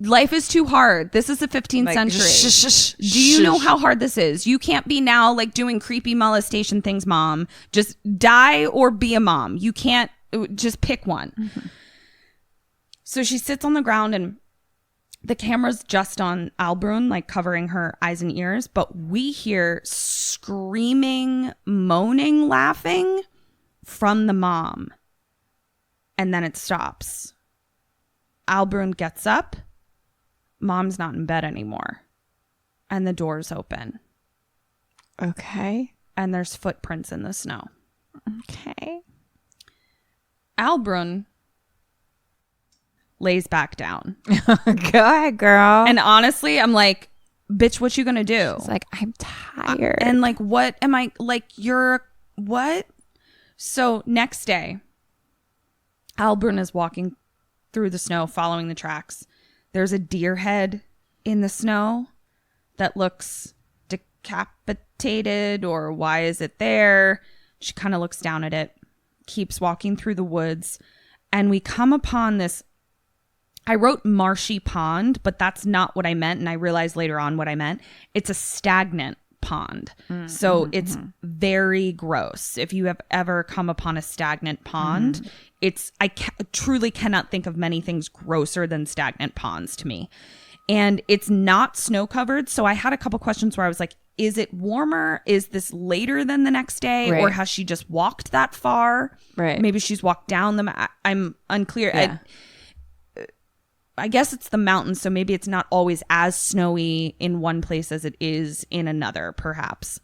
Life is too hard. This is the 15th century. Do you know how hard this is? You can't be now like doing creepy molestation things, mom. Just die or be a mom. You can't, just pick one. Mm-hmm. So she sits on the ground and the camera's just on Albrun, like covering her eyes and ears. But we hear screaming, moaning, laughing from the mom. And then it stops. Albrun gets up. Mom's not in bed anymore. And the door's open. Okay. And there's footprints in the snow. Okay. Albrun lays back down. Go ahead, girl. And honestly, I'm like, bitch, what you gonna do? It's like, I'm tired. And like, what am I, like, you're, what? So next day, Albrun is walking through the snow, following the tracks. There's a deer head in the snow that looks decapitated, or why is it there? She kind of looks down at it, keeps walking through the woods, and we come upon this. I wrote marshy pond, but that's not what I meant, and I realized later on what I meant. It's a stagnant pond. So it's very gross. If you have ever come upon a stagnant pond, I truly cannot think of many things grosser than stagnant ponds to me. And it's not snow covered. So I had a couple questions where I was like, is it warmer? Is this later than the next day? Right. Or has she just walked that far? Right. Maybe she's walked down them. I'm unclear. Yeah. I guess it's the mountains, so maybe it's not always as snowy in one place as it is in another, perhaps.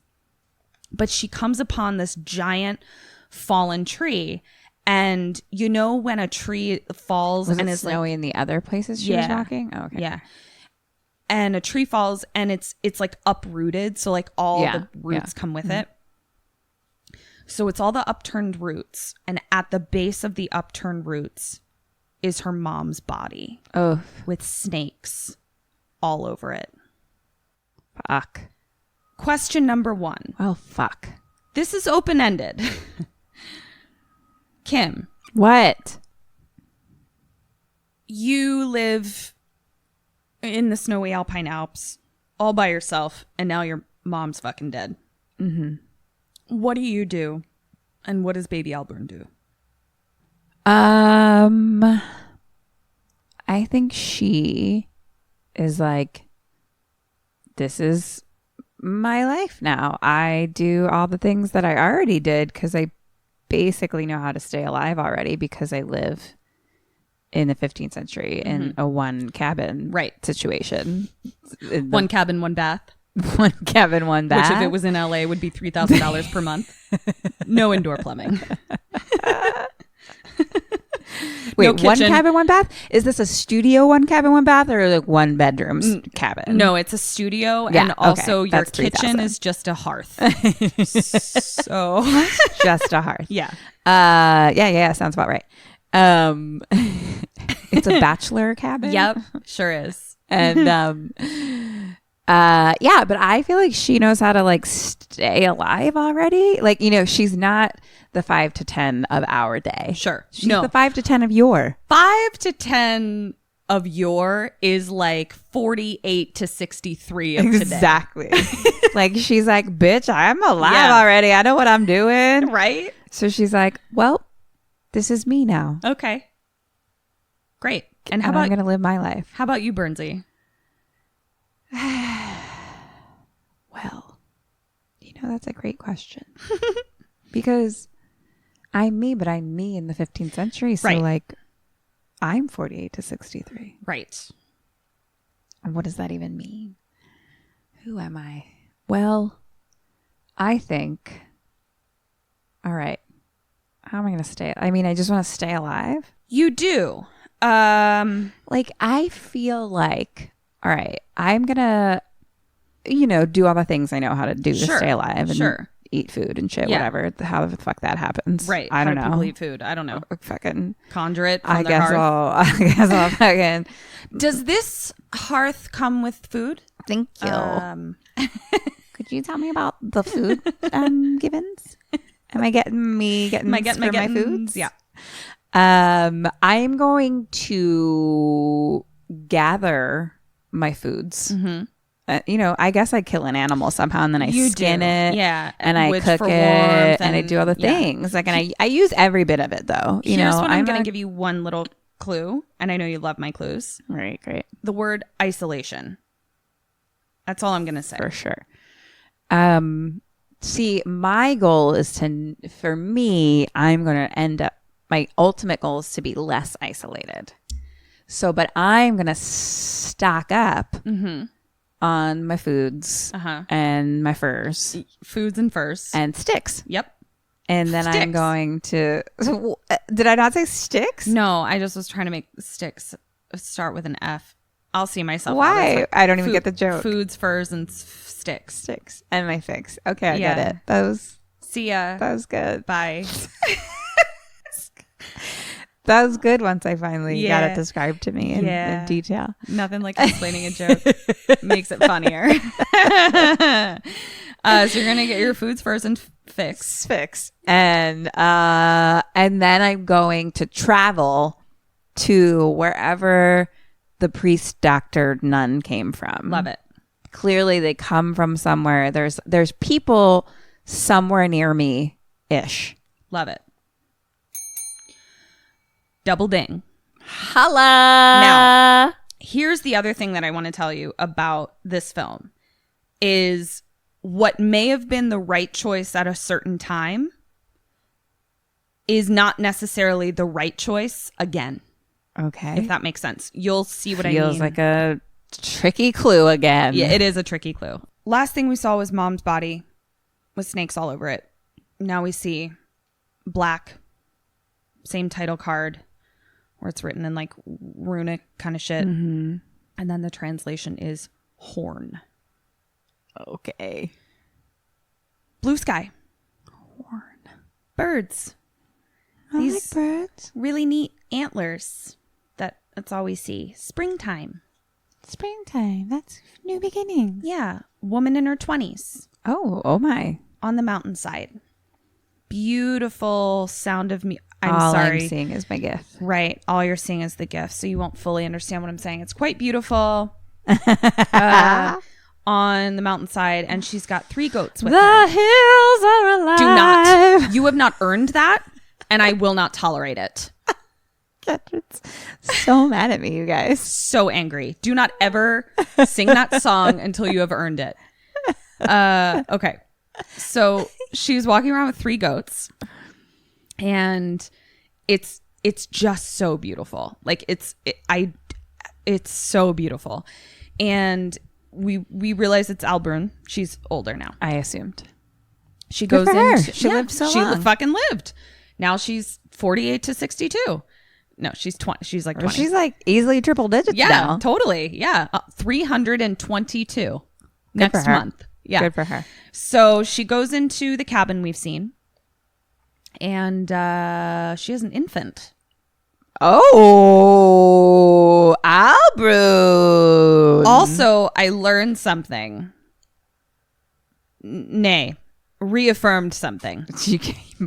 But she comes upon this giant fallen tree. And you know when a tree falls was and it is snowy in the other places she was walking? Oh, okay. Yeah. And a tree falls and it's like uprooted. So like all the roots come with it. So it's all the upturned roots. And at the base of the upturned roots is her mom's body. Oh. With snakes all over it. Fuck. Question number 1. Oh, fuck. This is open-ended. Kim. What? You live in the snowy Alpine Alps all by yourself, and now your mom's fucking dead. Mm-hmm. What do you do? And what does baby Albrun do? I think she is like, this is my life now. I do all the things that I already did because I basically know how to stay alive already because I live in the 15th century in a one cabin situation. One cabin, one bath. One cabin, one bath. Which if it was in LA would be $3,000 per month. No indoor plumbing. Wait, no one kitchen. cabin, one bath? Is this a studio, one cabin, one bath, or like one bedroom cabin? No, it's a studio, Yeah, and also okay. your That's kitchen 3,000. is just a hearth. So, Just a hearth. yeah. Yeah, sounds about right. It's a bachelor cabin. Yep, sure is. And yeah, but I feel like she knows how to like stay alive already. Like, you know, she's not the 5 to 10 of our day. Sure. She's the 5 to 10 of your. 5 to 10 of your is like 48 to 63 of today. Exactly. Like, she's like, bitch, I'm alive Yeah. already. I know what I'm doing. Right? So she's like, well, this is me now. Okay. Great. And I'm going to live my life. how about you, Bernsey? Well, you know, that's a great question. Because I'm me, but I'm me in the 15th century. So, Right. like, I'm 48 to 63. Right. And what does that even mean? Who am I? Well, I think, all right, how am I going to stay? I mean, I just want to stay alive. You do. Like, I feel like, all right, I'm going to, you know, do all the things I know how to do to Sure. stay alive and Sure. eat food and shit, Yeah. whatever. How the fuck that happens. Right. I don't How do know. people eat food? I don't know. Fucking, Conjure it from I their guess hearth. I guess I'll fucking, Does this hearth come with food? thank you. Could you tell me about the food givens? Am I getting my my foods? Yeah. I'm going to gather my foods. Mm-hmm. You know, I guess I kill an animal somehow and then I skin it. Yeah. And I Which cook for it warmth and I do all the yeah. things. Like, and I use every bit of it though. You Here's know, what I'm going to give you one little clue. And I know you love my clues. Right, great. The word isolation. That's all I'm going to say. For sure. See, my goal is for me, I'm going to end up, my ultimate goal is to be less isolated. So, but I'm going to stock up on my foods and my furs. Foods and furs. And sticks. Yep. And then I'm going to... Did I not say sticks? No, I just was trying to make sticks start with an F. I'll see myself. Why? Like I don't even get the joke. Foods, furs, and sticks. Sticks. And my fix. Okay, I get it. See ya. That was good. Bye. That was good once I finally got it described to me in detail. Nothing like explaining a joke makes it funnier. So you're gonna get your foods first and fix. And then I'm going to travel to wherever the priest, doctor, nun came from. Love it. Clearly they come from somewhere. There's people somewhere near me ish. Love it. Double ding. Holla. Now, here's the other thing that I want to tell you about this film is what may have been the right choice at a certain time is not necessarily the right choice again. Okay. If that makes sense. You'll see what I mean. Feels like a tricky clue again. Yeah, it is a tricky clue. Last thing we saw was Mom's body with snakes all over it. Now we see black, same title card, where it's written in like runic kind of shit. And then the translation is horn. Okay. Blue sky. Horn. Birds. These like birds. Really neat antlers. That's all we see. Springtime. That's new beginnings. Yeah. Woman in her 20s. Oh my. On the mountainside. Beautiful sound of me. All sorry. I'm seeing is my gift. Right. All you're seeing is the gift. So you won't fully understand what I'm saying. It's quite beautiful. On the mountainside. And she's got 3 goats with her. The hills are alive. Do not. You have not earned that. And I will not tolerate it. Ketryn's so mad at me, you guys. So angry. Do not ever sing that song until you have earned it. Okay. So she's walking around with 3 goats. And it's just so beautiful. Like it's so beautiful. And we realize it's Albrun. She's older now. I assumed. She goes in. She lived so long. She fucking lived. Now she's 48 to 62. No, she's 20. She's like 20. She's like easily triple digits now. Totally. Yeah. 322 next month. Yeah. Good for her. So she goes into the cabin we've seen. And she has an infant. Oh, Albrun. Also, I learned something. Nay, reaffirmed something.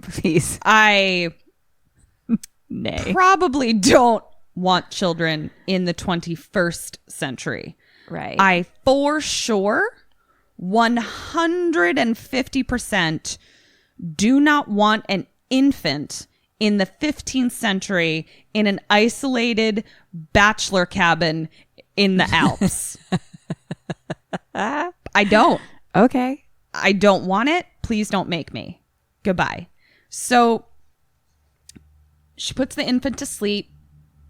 Please. I Nay. probably don't want children in the 21st century. Right. I for sure 150% do not want an infant in the 15th century in an isolated bachelor cabin in the Alps. I don't. Okay. I don't want it. Please don't make me. Goodbye. So she puts the infant to sleep,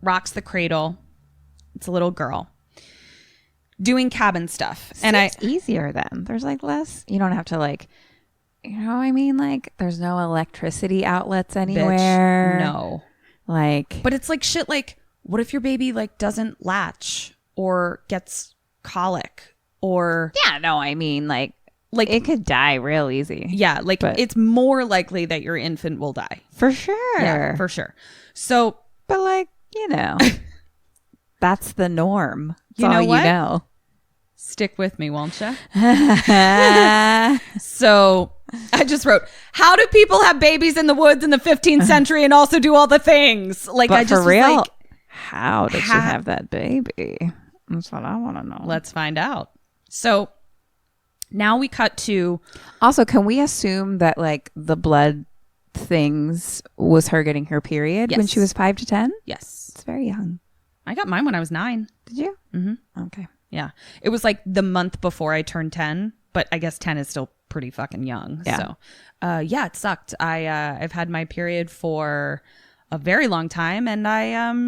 rocks the cradle. It's a little girl doing cabin stuff. And it's easier then. There's like less. You don't have to like, you know what I mean? Like there's no electricity outlets anywhere. Bitch, no. Like, but it's like shit. Like, what if your baby like doesn't latch or gets colic or? Yeah, no, I mean like it could die real easy. Yeah, like it's more likely that your infant will die. For sure. Yeah, for sure. So, but like, you know, that's the norm. That's you know all what? You know. Stick with me, won't you? So I just wrote, how do people have babies in the woods in the 15th century and also do all the things? Like, but I just for real, was like, how did she have that baby? That's what I want to know. Let's find out. So now we cut to. Also, can we assume that like the blood things was her getting her period when she was 5 to 10? Yes. It's very young. I got mine when I was 9. Did you? Mm-hmm. Okay. Yeah. It was like the month before I turned 10, but I guess 10 is still pretty fucking young. Yeah. So, yeah, it sucked. I've had my period for a very long time, and I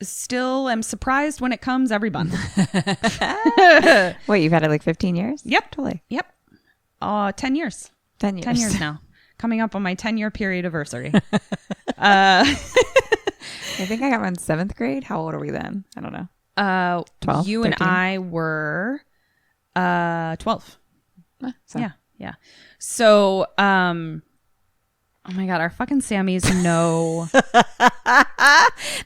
still am surprised when it comes every month. Wait, you've had it like 15 years? Yep. Totally. Yep. 10 years. 10 years. 10 years now. Coming up on my 10-year period anniversary. I think I got one in 7th grade. How old are we then? I don't know. 12? You 13? And I were 12. So. Yeah. So, oh my God, our fucking Sammys know.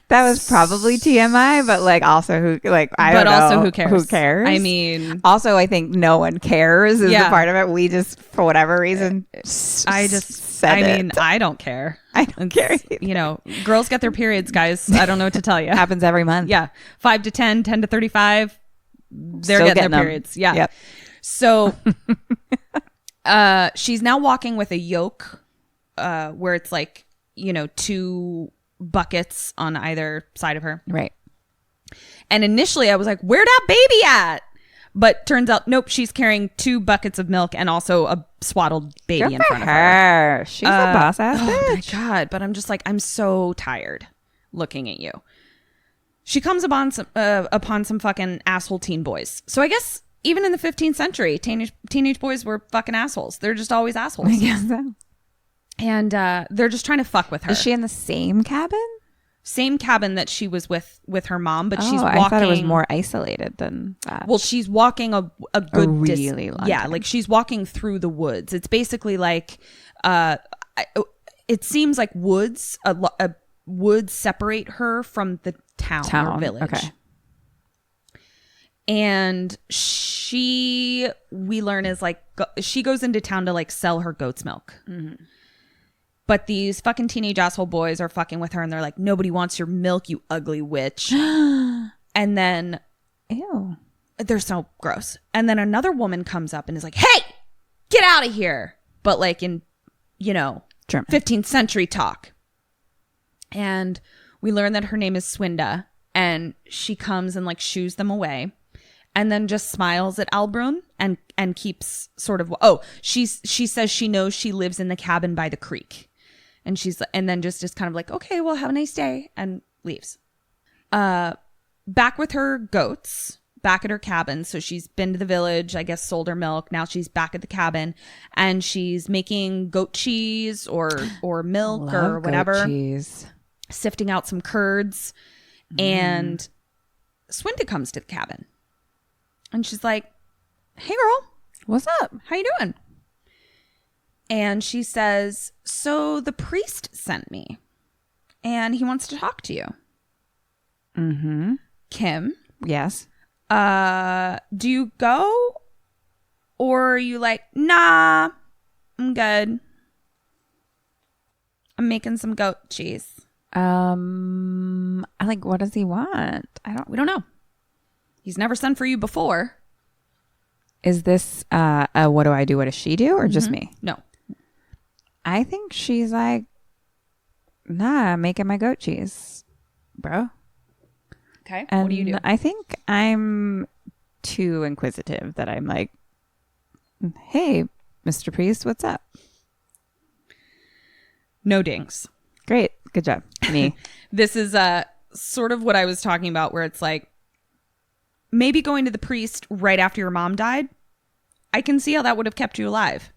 That was probably TMI, but like also who like I don't know. But also who cares? Who cares? I mean, also I think no one cares is the part of it. We just for whatever reason I don't care. I don't care. You know, girls get their periods, guys. I don't know what to tell you. Happens every month. Yeah, 5 to 10, 10 to 35. They're getting their periods. Yeah. Yep. So, she's now walking with a yoke. Where it's like, you know, 2 buckets on either side of her. Right. And initially I was like, where'd that baby at? But turns out, nope, she's carrying 2 buckets of milk and also a swaddled baby in front of her. She's a boss ass bitch. Oh my God. But I'm just like, I'm so tired looking at you. She comes upon some fucking asshole teen boys. So I guess even in the 15th century, teenage boys were fucking assholes. They're just always assholes. I guess so. And they're just trying to fuck with her. Is she in the same cabin? Same cabin that she was with her mom, but she's walking. I thought it was more isolated than that. Well, she's walking a good really long time. like she's walking through the woods. It's basically like, it seems like woods separate her from the town or village. Okay. And we learn is like she goes into town to like sell her goat's milk. Mm-hmm. But these fucking teenage asshole boys are fucking with her and they're like, nobody wants your milk, you ugly witch. And then, ew, they're so gross. And then another woman comes up and is like, hey, get out of here. But like in, you know, German. 15th century talk. And we learn that her name is Swinda and she comes and like shoos them away. And then just smiles at Albrun and keeps sort of, she says she knows she lives in the cabin by the creek. And then just is kind of like, okay, well, have a nice day, and leaves. Back with her goats, back at her cabin. So she's been to the village, I guess sold her milk. Now she's back at the cabin and she's making goat cheese or milk or whatever. Goat cheese. Sifting out some curds. And Swinda comes to the cabin. And she's like, hey, girl. What's up? How you doing? And she says, so the priest sent me. And he wants to talk to you. Mm-hmm. Kim? Yes. Do you go? Or are you like, nah, I'm good. I'm making some goat cheese. Like, what does he want? We don't know. He's never sent for you before. Is this what do I do? What does she do? Or just me? No. I think she's like, nah, I'm making my goat cheese, bro. Okay. And what do you do? I think I'm too inquisitive that I'm like, hey, Mr. Priest, what's up? No dings. Great. Good job. Me. This is sort of what I was talking about where it's like, maybe going to the priest right after your mom died, I can see how that would have kept you alive.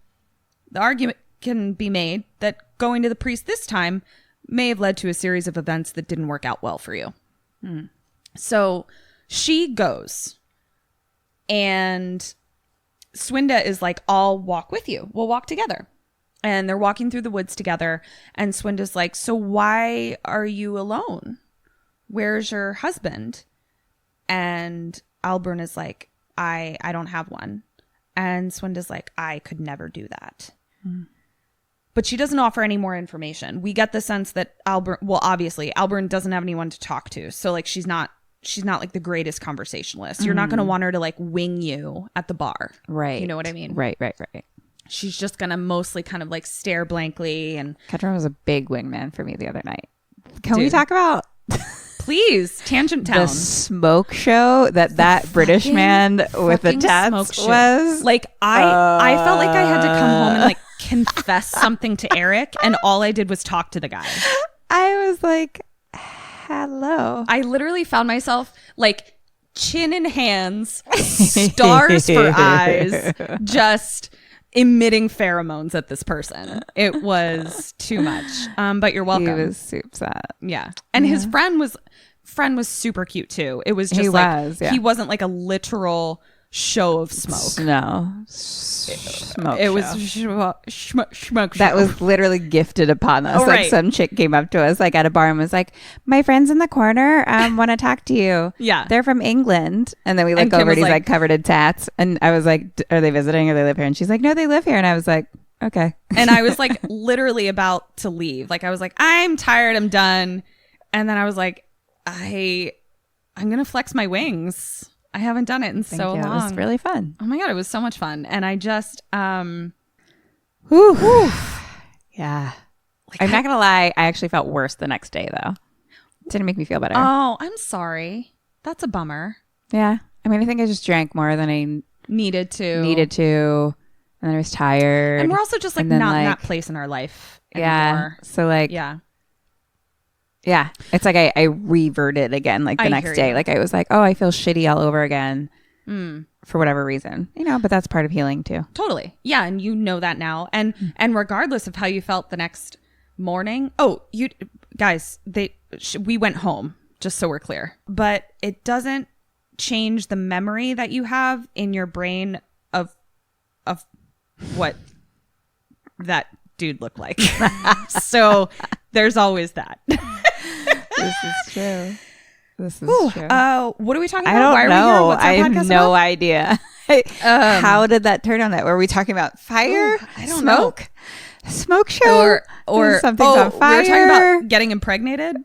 The argument can be made that going to the priest this time may have led to a series of events that didn't work out well for you. So she goes and Swinda is like, I'll walk with you. We'll walk together. And they're walking through the woods together. And Swinda's like, so why are you alone? Where's your husband? And Albrun is like, I don't have one. And Swinda's like, I could never do that. But she doesn't offer any more information. We get the sense that Albrun doesn't have anyone to talk to. So like she's not like the greatest conversationalist. You're not going to want her to like wing you at the bar. Right. You know what I mean? Right. She's just going to mostly kind of like stare blankly. And Ketryn was a big wingman for me the other night. Can we talk about... Please, Tangent Town. The smoke show that British man with the tats was. Like, I felt like I had to come home and like confess something to Eric, and all I did was talk to the guy. I was like, hello. I literally found myself like chin in hands, stars for eyes, just emitting pheromones at this person. It was too much. But you're welcome. He was super sad. Yeah. And his friend was super cute too. It was just he wasn't like a literal show of smoke. No. Smoke. It was smoke. That was literally gifted upon us. Oh, like right. some chick came up to us like at a bar and was like, my friends in the corner want to talk to you. Yeah. They're from England. And then we look And Kim over and was he's like like covered in tats. And I was like, are they visiting or they live here? And she's like, no, they live here. And I was like, okay. And I was like literally about to leave. Like I was like, I'm tired. I'm done. And then I was like, I'm going to flex my wings. I haven't done it in so long. It was really fun. Oh my God, it was so much fun. And I just, yeah. Like, I'm not going to lie. I actually felt worse the next day though. It didn't make me feel better. Oh, I'm sorry. That's a bummer. Yeah. I mean, I think I just drank more than I needed to. And then I was tired. And we're also just like not in that place in our life anymore. Yeah. So like, yeah, it's like I reverted again like the next day. Like I was like, oh, I feel shitty all over again for whatever reason, but that's part of healing too. Totally. Yeah. And you know that now. And regardless of how you felt the next morning. Oh, you guys, we went home, just so we're clear. But it doesn't change the memory that you have in your brain of what that dude looked like. So there's always that. This is true. What are we talking about? I don't Why are know. we here? What's our I have podcast no about? idea. How did that turn on that? Were we talking about fire? I don't smoke? Smoke show? Or something's on fire? We were talking about getting impregnated.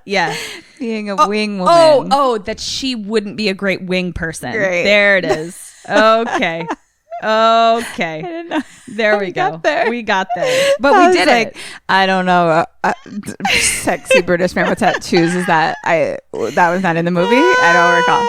Yeah. Being a wing woman. That she wouldn't be a great wing person. Great. There it is. Okay. I didn't know. There we go. We got there. But I we was did like, it. I don't know. Sexy British man with tattoos. That was not in the movie? I don't recall.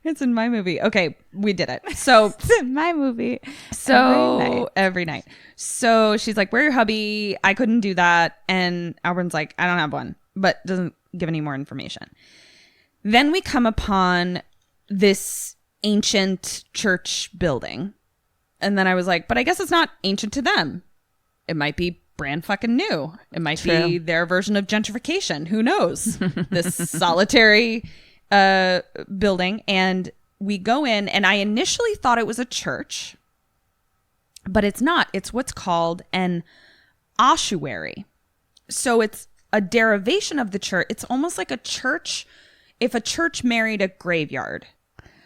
It's in my movie. Okay, we did it. So it's in my movie. So every night. So she's like, where your hubby? I couldn't do that. And Alburn's like, I don't have one, but doesn't give any more information. Then we come upon this ancient church building. And then I was like, but I guess it's not ancient to them. It might be brand fucking new. It might be their version of gentrification. Who knows? This solitary building. And we go in, and I initially thought it was a church, but it's not. It's what's called an ossuary. So it's a derivation of the church. It's almost like a church. If a church married a graveyard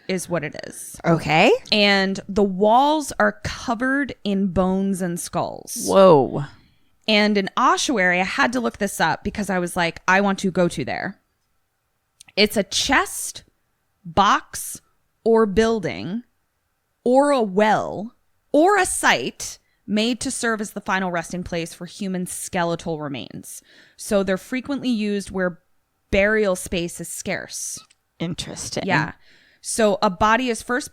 is what it is. Okay. And the walls are covered in bones and skulls. Whoa. And an ossuary, I had to look this up because I was like, I want to go to there. It's a chest, box, or building, or a well, or a site made to serve as the final resting place for human skeletal remains. So they're frequently used where burial space is scarce. Interesting. Yeah. So a body is first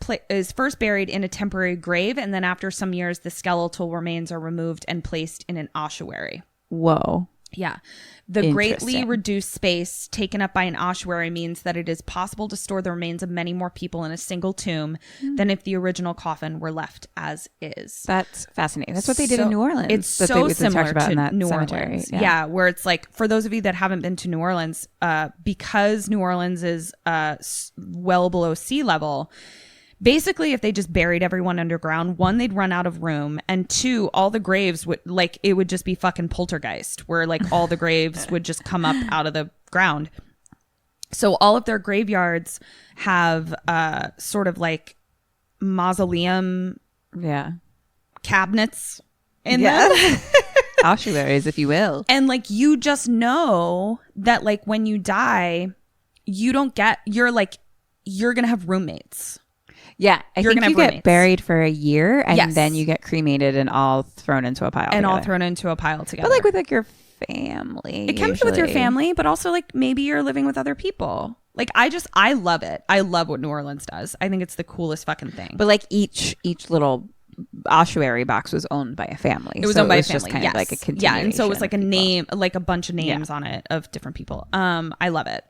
buried in a temporary grave, and then after some years, the skeletal remains are removed and placed in an ossuary. Whoa. Yeah. The greatly reduced space taken up by an ossuary means that it is possible to store the remains of many more people in a single tomb than if the original coffin were left as is. That's fascinating. That's what they did in New Orleans. It's so similar to New Orleans. Yeah, where it's like, for those of you that haven't been to New Orleans, because New Orleans is well below sea level, basically, if they just buried everyone underground, one, they'd run out of room, and two, all the graves would, like, it would just be fucking Poltergeist, where like all the graves would just come up out of the ground. So all of their graveyards have sort of like mausoleum cabinets in them. Ossuaries, if you will. And like, you just know that like when you die, you're gonna have roommates. Yeah, I think you get buried for a year, and then you get cremated and all thrown into a pile. Together. But like with like your family, it can be with your family, but also like maybe you're living with other people. Like I love it. I love what New Orleans does. I think it's the coolest fucking thing. But like each little ossuary box was owned by a family. It was owned by a family. Just kind of like a continuation. Yeah, and so it was like a name, like a bunch of names on it of different people. I love it.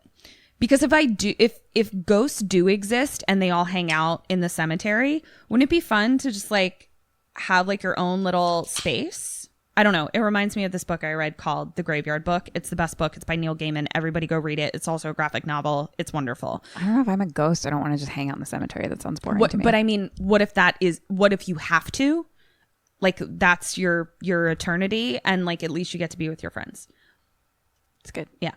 Because if ghosts do exist and they all hang out in the cemetery, wouldn't it be fun to just like have like your own little space? I don't know. It reminds me of this book I read called The Graveyard Book. It's the best book. It's by Neil Gaiman. Everybody go read it. It's also a graphic novel. It's wonderful. I don't know if I'm a ghost. I don't want to just hang out in the cemetery. That sounds boring to me. But I mean, what if you have to? Like that's your eternity, and like at least you get to be with your friends. It's good. Yeah.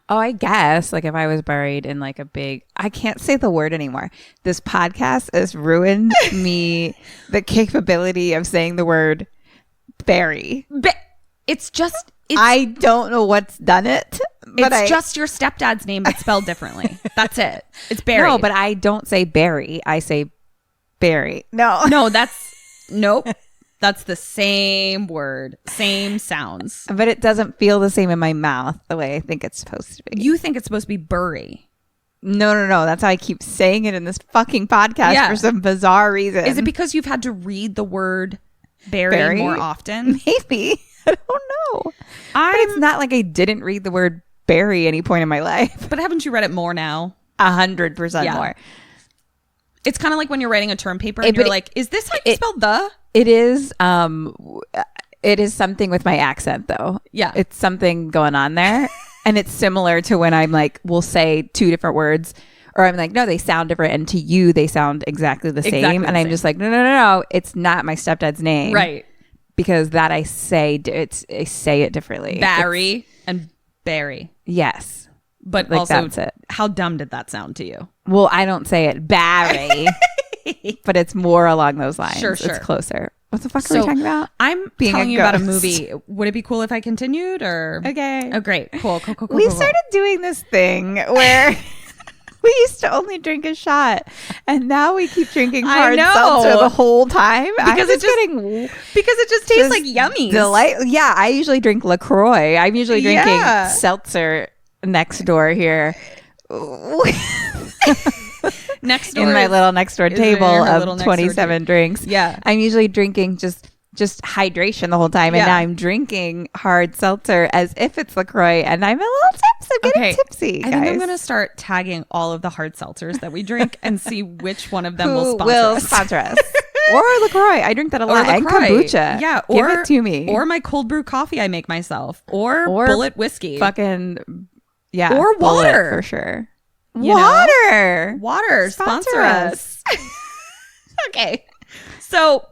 I guess like if I was buried in like a big, I can't say the word anymore. This podcast has ruined me the capability of saying the word bury. I don't know what's done it. But it's just your stepdad's name but spelled differently. That's it. It's Barry. No, but I don't say bury. I say bury. No, nope. That's the same word, same sounds. But it doesn't feel the same in my mouth the way I think it's supposed to be. You think it's supposed to be bury. No. That's how I keep saying it in this fucking podcast for some bizarre reason. Is it because you've had to read the word bury more often? Maybe. I don't know. But it's not like I didn't read the word bury any point in my life. But haven't you read it more now? 100% more. It's kind of like when you're writing a term paper and you're like, is this how you spell the? It is something with my accent though. Yeah. It's something going on there. And it's similar to when I'm like, we'll say two different words or I'm like, no, they sound different. And to you, they sound exactly the same. And I'm just like, no. It's not my stepdad's name. Right. Because that I say it differently. Barry and Barry. Yes. But like also, that's it. How dumb did that sound to you? Well, I don't say it Barry. But it's more along those lines. Sure. It's closer. What the fuck are we talking about? I'm telling you about a movie. Would it be cool if I continued or? Okay. Oh, great. Cool. We started doing this thing where we used to only drink a shot and now we keep drinking hard seltzer the whole time. Because it just tastes like yummies. Yeah. I usually drink LaCroix. I'm usually drinking seltzer next door here. Next door in my little next door table of 27 drinks. Yeah. I'm usually drinking just hydration the whole time. And now I'm drinking hard seltzer as if it's LaCroix and I'm a little tipsy. I'm getting tipsy, guys. I think I'm going to start tagging all of the hard seltzers that we drink and see which one of them will sponsor us. Or LaCroix. I drink that a lot. And kombucha. Yeah. Give it to me. Or my cold brew coffee I make myself. Or Bullet whiskey. Fucking, yeah. Or water. For sure. Water sponsor us. Okay, so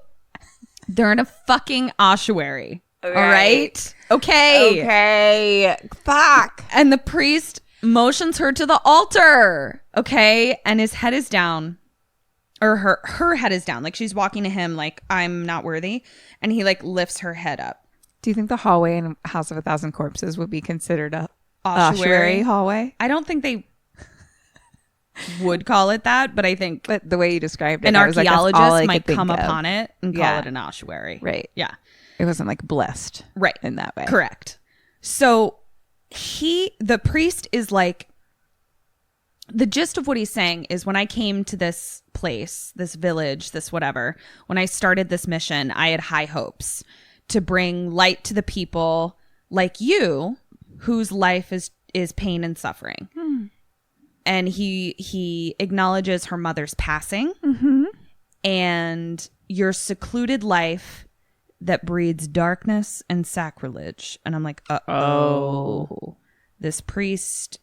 they're in a fucking ossuary. All right. Okay. Fuck. And the priest motions her to the altar. Okay, and his head is down, or her head is down, like she's walking to him, like I'm not worthy, and he like lifts her head up. Do you think the hallway in House of a Thousand Corpses would be considered a ossuary hallway? I don't think they would call it that, but I think the way you described it, an archaeologist might come upon it and call it an ossuary. Right. Yeah. It wasn't like blessed. Right. In that way. Correct. So the priest is like, the gist of what he's saying is when I came to this place, this village, this whatever, when I started this mission, I had high hopes to bring light to the people like you, whose life is pain and suffering. And he acknowledges her mother's passing and your secluded life that breeds darkness and sacrilege. And I'm like, this priest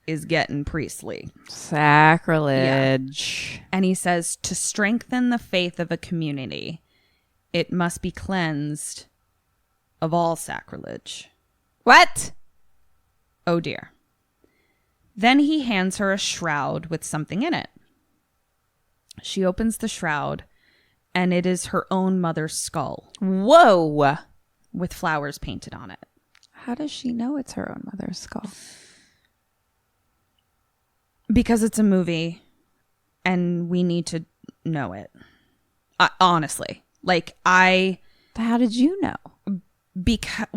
is getting priestly. Sacrilege. Yeah. And he says, to strengthen the faith of a community, it must be cleansed of all sacrilege. What? Oh, dear. Then he hands her a shroud with something in it. She opens the shroud, and it is her own mother's skull. Whoa. With flowers painted on it. How does she know it's her own mother's skull? Because it's a movie, and we need to know it. Honestly. How did you know? Because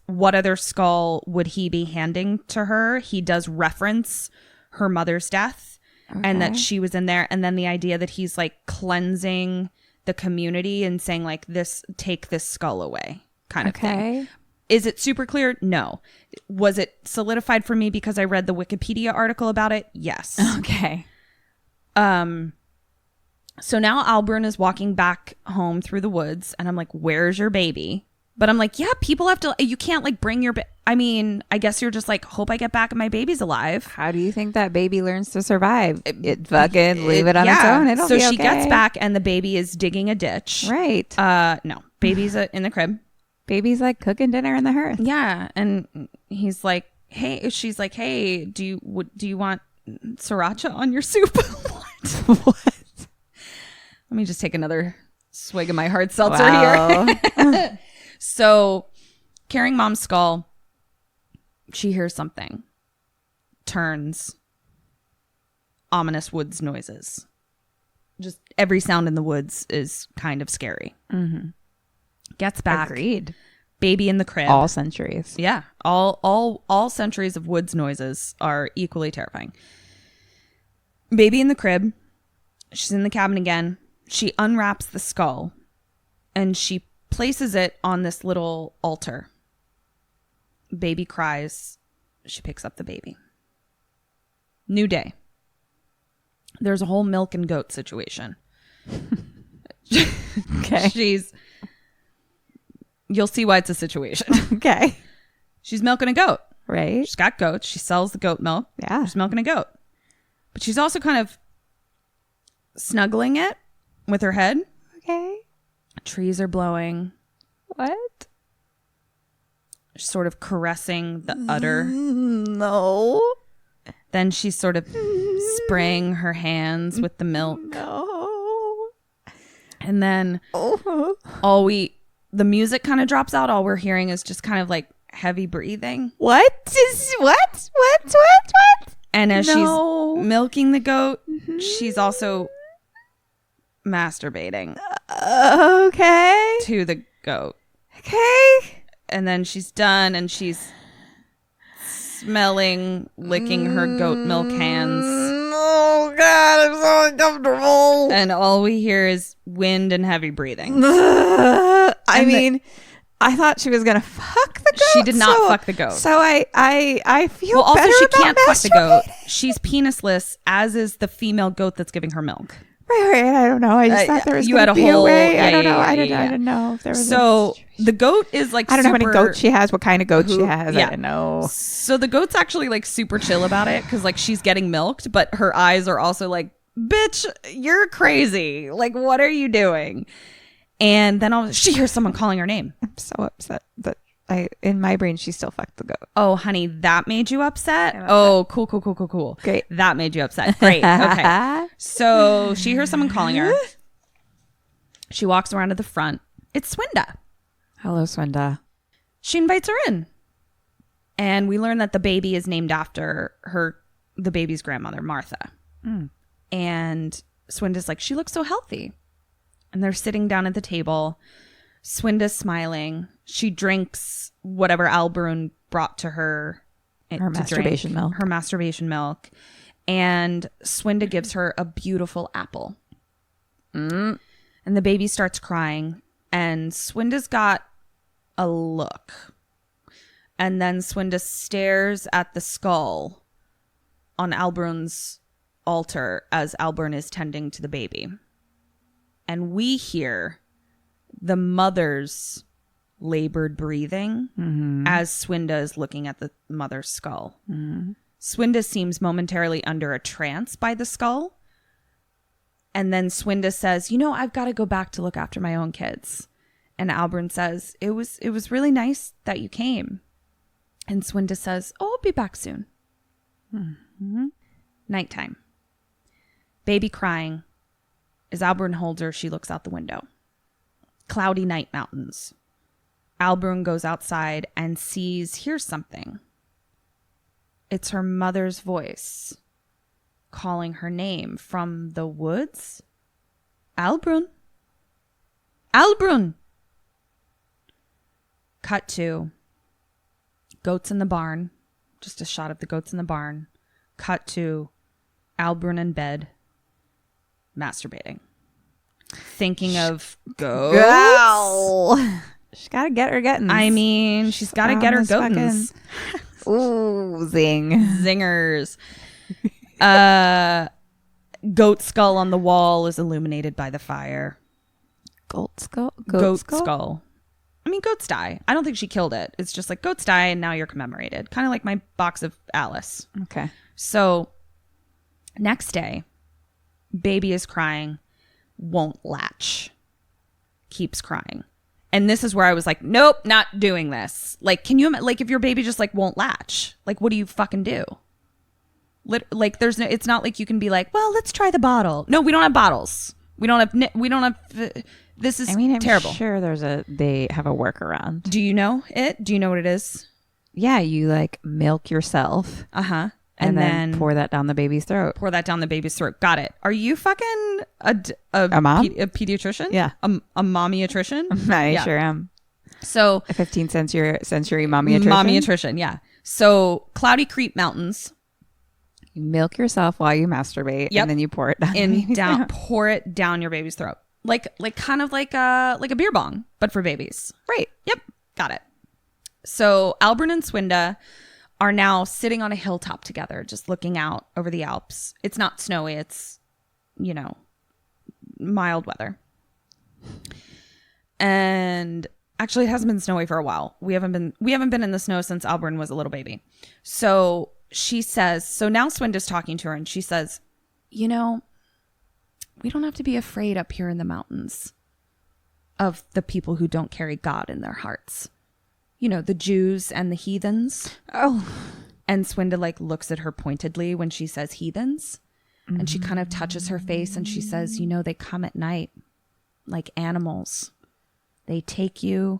what other skull would he be handing to her? He does reference her mother's death and that she was in there. And then the idea that he's like cleansing the community and saying like take this skull away kind of thing. Is it super clear? No. Was it solidified for me because I read the Wikipedia article about it? Yes. Okay. So now Albrun is walking back home through the woods and I'm like, where's your baby? But I'm like, yeah, people have to, you can't like bring your, I mean, I guess you're just like, hope I get back and my baby's alive. How do you think that baby learns to survive? It fucking leave it on its own. It'll so be she gets back and the baby is digging a ditch. Right. No, baby's in the crib. Baby's like cooking dinner in the hearth. Yeah. And he's like, hey, she's like, hey, do you want sriracha on your soup? What? Let me just take another swig of my hard seltzer here. So, carrying mom's skull, she hears something. Turns. Ominous woods noises. Just every sound in the woods is kind of scary. Mm-hmm. Gets back. Agreed. Baby in the crib. All centuries. Yeah. All centuries of woods noises are equally terrifying. Baby in the crib. She's in the cabin again. She unwraps the skull and she places it on this little altar. Baby cries. She picks up the baby. New day. There's a whole milk and goat situation. Okay. You'll see why it's a situation. Okay. She's milking a goat. Right. She's got goats. She sells the goat milk. Yeah. She's milking a goat. But she's also kind of snuggling it with her head. Okay. Trees are blowing. What? Sort of caressing the udder. No. Then she's sort of spraying her hands with the milk. No. And then the music kind of drops out. All we're hearing is just kind of like heavy breathing. What? And as she's milking the goat, she's also masturbating. Okay. To the goat. Okay. And then she's done and she's licking her goat milk hands. Oh, God, I'm so uncomfortable. And all we hear is wind and heavy breathing. I mean, I thought she was going to fuck the goat. She did not fuck the goat. So I feel also better she about can't fuck the goat. masturbating. She's penisless, as is the female goat that's giving her milk. Right. I don't know. I just thought there was you had going to a be whole, a way. yeah, I don't know. yeah, I yeah. didn't know if there was. So the goat is like. I don't know how many goats she has. What kind of goat she has? Yeah. I don't know. So the goat's actually like super chill about it because like she's getting milked, but her eyes are also like, "Bitch, you're crazy! Like, what are you doing?" And then she hears someone calling her name. I'm so upset that in my brain she still fucked the goat. Oh, honey, that made you upset? Oh, cool. Great. That made you upset. Great. Okay. So she hears someone calling her. She walks around to the front. It's Swinda. Hello, Swinda. She invites her in. And we learn that the baby is named after the baby's grandmother, Martha. Mm. And Swinda's like, she looks so healthy. And they're sitting down at the table. Swinda's smiling. She drinks whatever Albrun brought to her. Her masturbation milk. Her masturbation milk. And Swinda gives her a beautiful apple. Mm. And the baby starts crying. And Swinda's got a look. And then Swinda stares at the skull on Albrun's altar as Albrun is tending to the baby. And we hear the mother's labored breathing as Swinda is looking at the mother's skull. Mm-hmm. Swinda seems momentarily under a trance by the skull. And then Swinda says, I've got to go back to look after my own kids. And Albrun says, it was really nice that you came. And Swinda says, I'll be back soon. Mm-hmm. Nighttime. Baby crying. As Albrun holds her, she looks out the window. Cloudy night mountains. Albrun goes outside and hears something. It's her mother's voice calling her name from the woods. Albrun. Albrun. Cut to goats in the barn. Just a shot of the goats in the barn. Cut to Albrun in bed, masturbating, thinking of goats. She's got to get her gettins. I mean, she's got to get her goatins. Ooh, zing. Zingers. Goat skull on the wall is illuminated by the fire. Goat skull? Goat skull. I mean, goats die. I don't think she killed it. It's just like goats die and now you're commemorated. Kind of like my box of Alice. Okay. So next day, baby is crying, won't latch, keeps crying. And this is where I was like, nope, not doing this. Like, can you, like, if your baby just like won't latch, like, what do you fucking do? Like, there's no, it's not like you can be like, well, let's try the bottle. No, we don't have bottles. We don't have, this is terrible. I'm sure they have a workaround. Do you know it? Do you know what it is? Yeah, you like milk yourself. Uh-huh. And then pour that down the baby's throat. Got it. Are you fucking a mom? A pediatrician? Yeah. A mommyatrician? I sure am. So a 15th century mommyatrician? Mommyatrician, yeah. So Cloudy Creek Mountains. You milk yourself while you masturbate, and then you pour it down. Pour it down your baby's throat. Like kind of like a beer bong, but for babies. Right. Yep. Got it. So Albrun and Swinda are now sitting on a hilltop together, just looking out over the Alps. It's not snowy. It's, mild weather. And actually, it hasn't been snowy for a while. We haven't been in the snow since Albrun was a little baby. So she says, so now Swinda's talking to her and she says, we don't have to be afraid up here in the mountains of the people who don't carry God in their hearts. The Jews and the heathens. Oh. And Swinda like looks at her pointedly when she says heathens. Mm-hmm. And she kind of touches her face and she says, they come at night like animals. They take you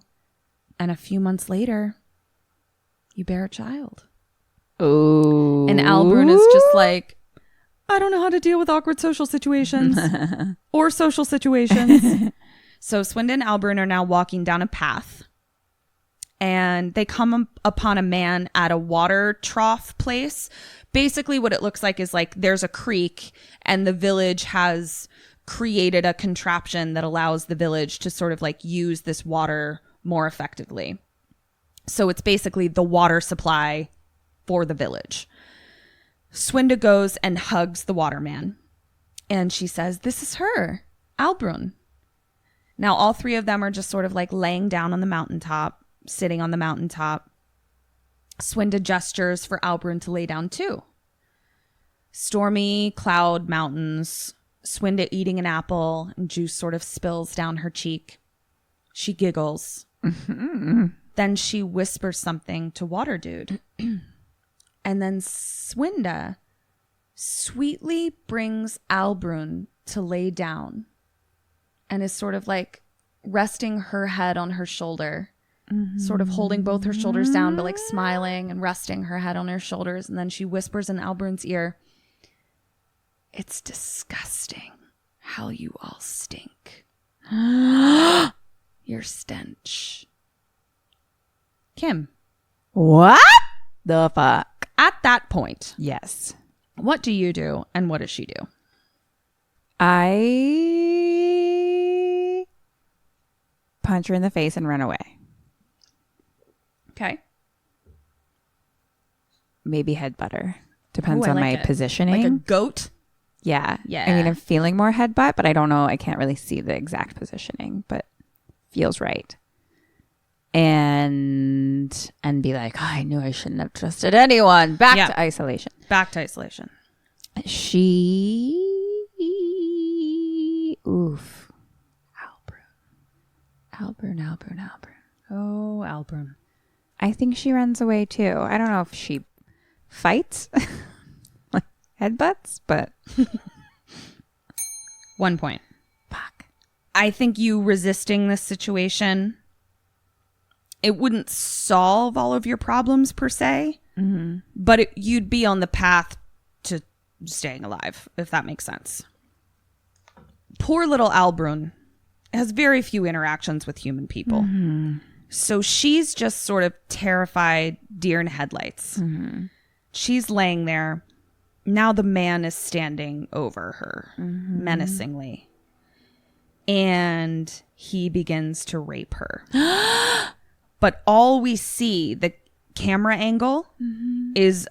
and a few months later, you bear a child. Oh. And Albrun is just like, I don't know how to deal with awkward social situations or social situations. So Swinda and Albrun are now walking down a path. And they come upon a man at a water trough place. Basically what it looks like is like there's a creek and the village has created a contraption that allows the village to sort of like use this water more effectively. So it's basically the water supply for the village. Swinda goes and hugs the waterman. And she says, this is her, Albrun. Now all three of them are just sort of like laying down on the mountaintop. Sitting on the mountaintop. Swinda gestures for Albrun to lay down too. Stormy cloud mountains. Swinda eating an apple and juice sort of spills down her cheek. She giggles. Mm-hmm. Then she whispers something to Water Dude. And then Swinda sweetly brings Albrun to lay down and is sort of like resting her head on her shoulder. Mm-hmm. Sort of holding both her shoulders down, but like smiling and resting her head on her shoulders. And then she whispers in Albrun's ear, it's disgusting how you all stink. Your stench. Kim. What the fuck? At that point. Yes. What do you do and what does she do? I punch her in the face and run away. Okay. Maybe headbutt her. Depends on my positioning. Like a goat? Yeah. Yeah. I mean, I'm feeling more headbutt, but I don't know. I can't really see the exact positioning, but feels right. And be like, oh, I knew I shouldn't have trusted anyone. Back to isolation. Oof. Albrun. Oh, Albrun. I think she runs away too. I don't know if she fights, like headbutts, but 1 point. Fuck. I think you resisting this situation, it wouldn't solve all of your problems per se, but you'd be on the path to staying alive, if that makes sense. Poor little Albrun has very few interactions with human people. Mm-hmm. So she's just sort of terrified, deer in headlights. Mm-hmm. She's laying there Now the man is standing over her menacingly. And he begins to rape her. But all we see, the camera angle, is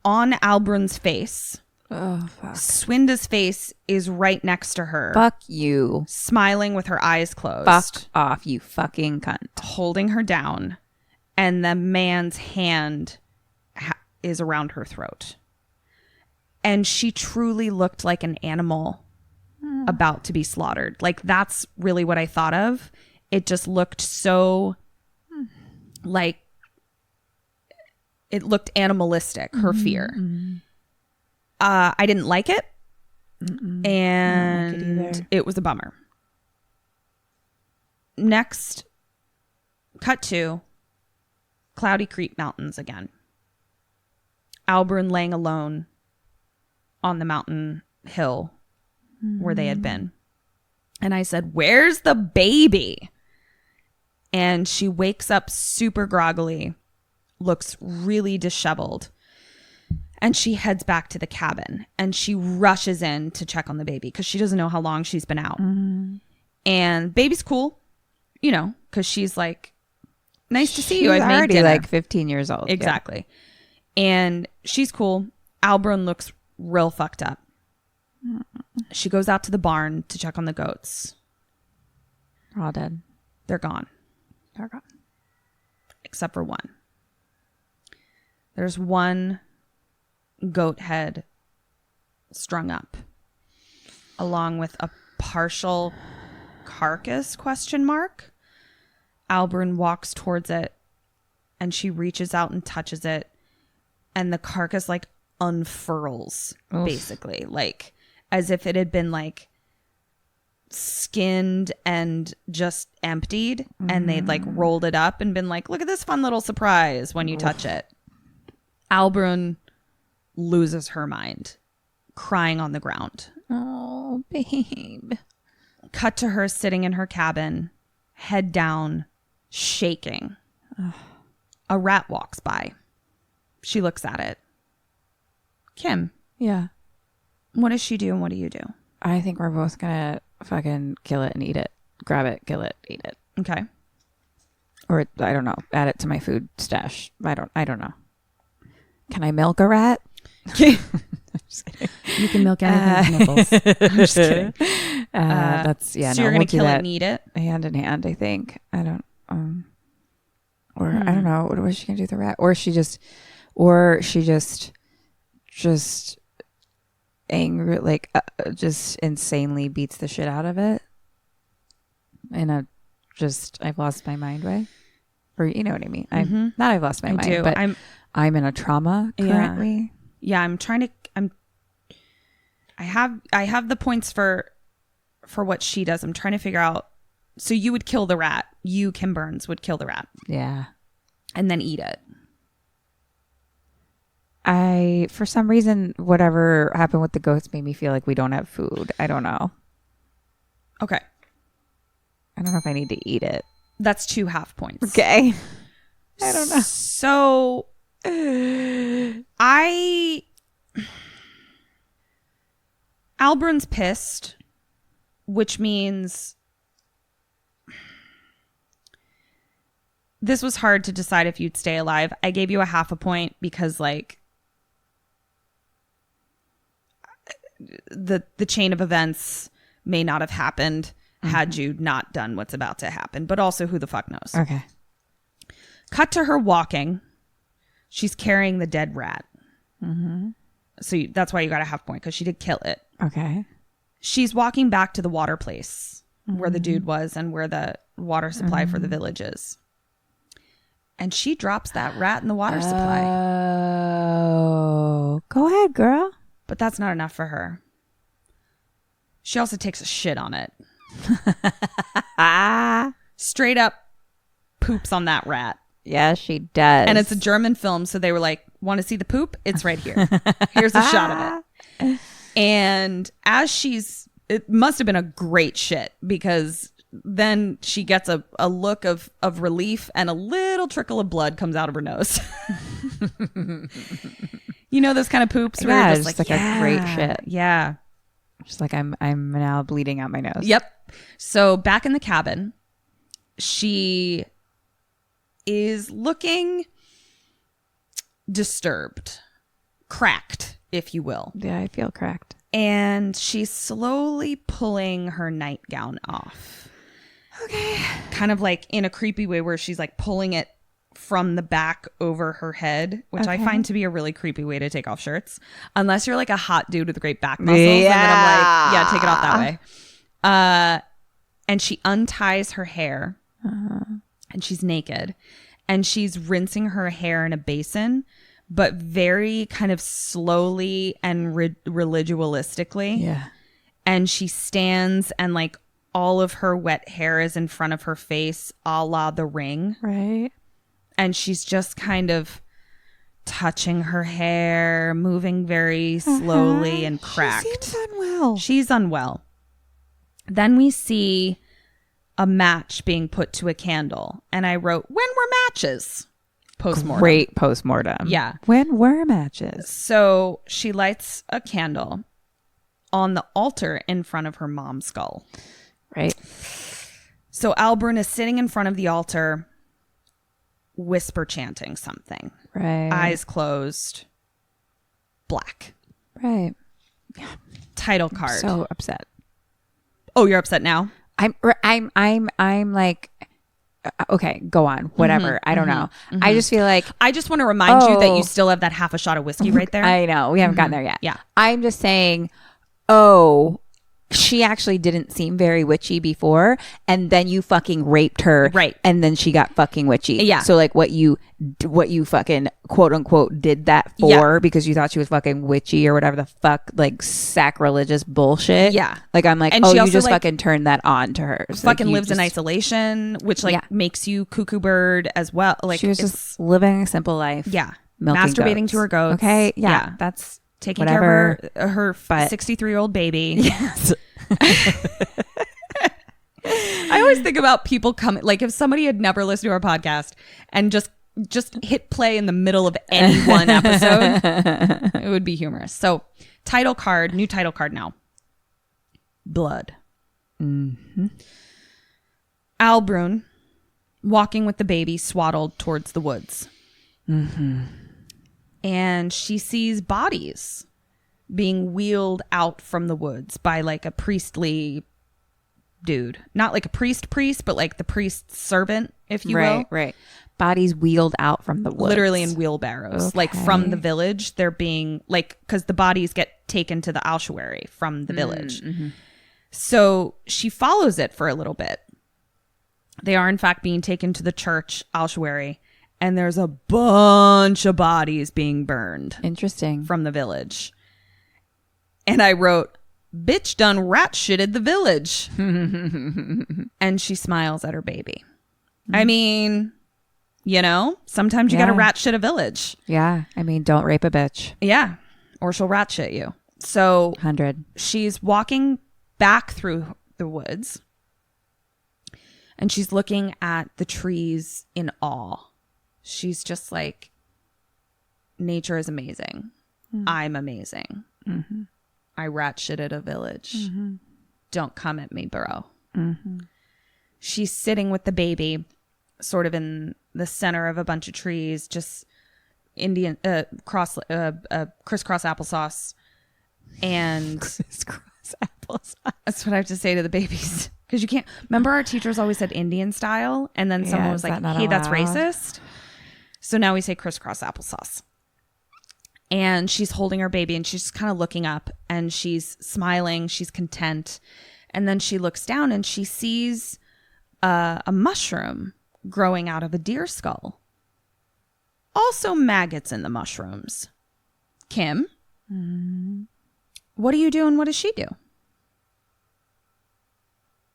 on Albrun's face. Oh, fuck. Swinda's face is right next to her. Fuck you. Smiling with her eyes closed. Fuck off, you fucking cunt. Holding her down. And the man's hand is around her throat. And she truly looked like an animal about to be slaughtered. Like, that's really what I thought of. It just looked so, like, it looked animalistic, her fear. I didn't like it. And it was a bummer. Next, cut to Cloudy Creek Mountains again. Albrun laying alone on the mountain hill where they had been. And I said, "Where's the baby?" And she wakes up super groggily, looks really disheveled. And she heads back to the cabin and she rushes in to check on the baby because she doesn't know how long she's been out. And baby's cool, you know, because she's like, "Nice to see you. I've made dinner." Like 15 years old. Exactly. Yeah. And she's cool. Albrun looks real fucked up. She goes out to the barn to check on the goats. They're all dead. They're gone. They're gone. Except for one. There's one goat head strung up along with a partial carcass ? Albrun walks towards it and she reaches out and touches it and the carcass like unfurls. Oof. Basically, like as if it had been like skinned and just emptied and they'd like rolled it up and been like, "Look at this fun little surprise" when you touch it. Albrun loses her mind, crying on the ground. Oh, babe. Cut to her sitting in her cabin, head down, shaking. Ugh. A rat walks by. She looks at it. Kim. Yeah. What does she do and what do you do? I think we're both gonna fucking kill it and eat it. Grab it, kill it, eat it. Okay. Or I don't know. Add it to my food stash. I don't know. Can I milk a rat? You can milk anything with nipples. I'm just kidding. That's yeah. So no, you're gonna we'll kill it and eat it hand in hand. I think. I don't. Or I don't know. What was she gonna do with the rat? Or she just angry, like just insanely beats the shit out of it. In a just I've lost my mind way, or you know what I mean. I'm not. I've lost my mind, but I'm in a trauma currently. Yeah, I have the points for what she does. I'm trying to figure out. So you would kill the rat. You, Kim Burns, would kill the rat. Yeah. And then eat it. For some reason, whatever happened with the goats made me feel like we don't have food. I don't know. Okay. I don't know if I need to eat it. That's 2 half points. Okay. I don't know. So Albrun's pissed, which means this was hard to decide if you'd stay alive. I gave you a half a point because like the chain of events may not have happened had you not done what's about to happen, but also who the fuck knows. Okay. Cut to her walking. She's carrying the dead rat. So that's why you got a half point, because she did kill it. Okay. She's walking back to the water place where the dude was and where the water supply for the village is. And she drops that rat in the water supply. Oh, go ahead, girl. But that's not enough for her. She also takes a shit on it. Straight up poops on that rat. Yeah, she does. And it's a German film, so they were like, "Want to see the poop? It's right here. Here's a shot of it." And as it must have been a great shit, because then she gets a look of relief and a little trickle of blood comes out of her nose. You know those kind of poops where Yeah, you're just like a great shit. Yeah. Just like I'm now bleeding out my nose. Yep. So back in the cabin, she is looking disturbed, cracked, if you will. Yeah, I feel cracked. And she's slowly pulling her nightgown off. Okay. Kind of like in a creepy way where she's like pulling it from the back over her head, which I find to be a really creepy way to take off shirts. Unless you're like a hot dude with great back muscles. Yeah. And then I'm like, yeah, take it off that way. And she unties her hair and she's naked and she's rinsing her hair in a basin, but very kind of slowly and religiousally. Yeah. And she stands and like all of her wet hair is in front of her face, a la The Ring. Right. And she's just kind of touching her hair, moving very slowly and cracked. She seems unwell. She's unwell. Then we see a match being put to a candle. And I wrote, when were matches? Postmortem. Great postmortem. Yeah. When were matches? So she lights a candle on the altar in front of her mom's skull. Right. So Albrun is sitting in front of the altar, whisper chanting something. Right. Eyes closed. Black. Right. Title card. So upset. Oh, you're upset now? I'm like, okay, go on. Whatever. I don't know. I just feel like I just want to remind you that you still have that half a shot of whiskey right there. I know. We haven't gotten there yet. Yeah. I'm just saying, she actually didn't seem very witchy before, and then you fucking raped her. Right. And then she got fucking witchy. Yeah. So like what you fucking quote unquote did that for because you thought she was fucking witchy or whatever the fuck, like sacrilegious bullshit. Yeah. Like I'm like, And oh, she you also, just like, fucking turned that on to her. So, fucking like, lives in isolation, which like makes you cuckoo bird as well. Like she was just living a simple life. Yeah. Milking Masturbating goats. to her goats. Okay. Yeah. That's taking whatever, care of her 63-year-old baby. Yes. I always think about people coming, like if somebody had never listened to our podcast and just hit play in the middle of any one episode, it would be humorous. So title card, new title card now. Blood. Mm-hmm. Albrun walking with the baby swaddled towards the woods. Mm-hmm. And she sees bodies being wheeled out from the woods by like a priestly dude. Not like a priest, but like the priest's servant, if you will. Right. Bodies wheeled out from the woods. Literally in wheelbarrows. Okay. Like from the village, they're being like, because the bodies get taken to the ossuary from the village. Mm-hmm. So she follows it for a little bit. They are in fact being taken to the church ossuary. And there's a bunch of bodies being burned. Interesting. From the village. And I wrote, bitch done rat shitted the village. And she smiles at her baby. I mean, you know, sometimes you got to rat shit a village. Yeah. I mean, don't rape a bitch. Yeah. Or she'll rat shit you. So 100. She's walking back through the woods. And she's looking at the trees in awe. She's just like, nature is amazing. I'm amazing. Mm-hmm. I rat shit at a village. Mm-hmm. Don't come at me, bro. Mm-hmm. She's sitting with the baby sort of in the center of a bunch of trees, just crisscross applesauce. And crisscross applesauce. That's what I have to say to the babies. Because you can't, remember our teachers always said Indian style, and then someone was like, hey, that's racist. So now we say crisscross applesauce. And she's holding her baby and she's just kind of looking up and she's smiling. She's content. And then she looks down and she sees a mushroom growing out of a deer skull. Also maggots in the mushrooms. Kim, what do you do and what does she do?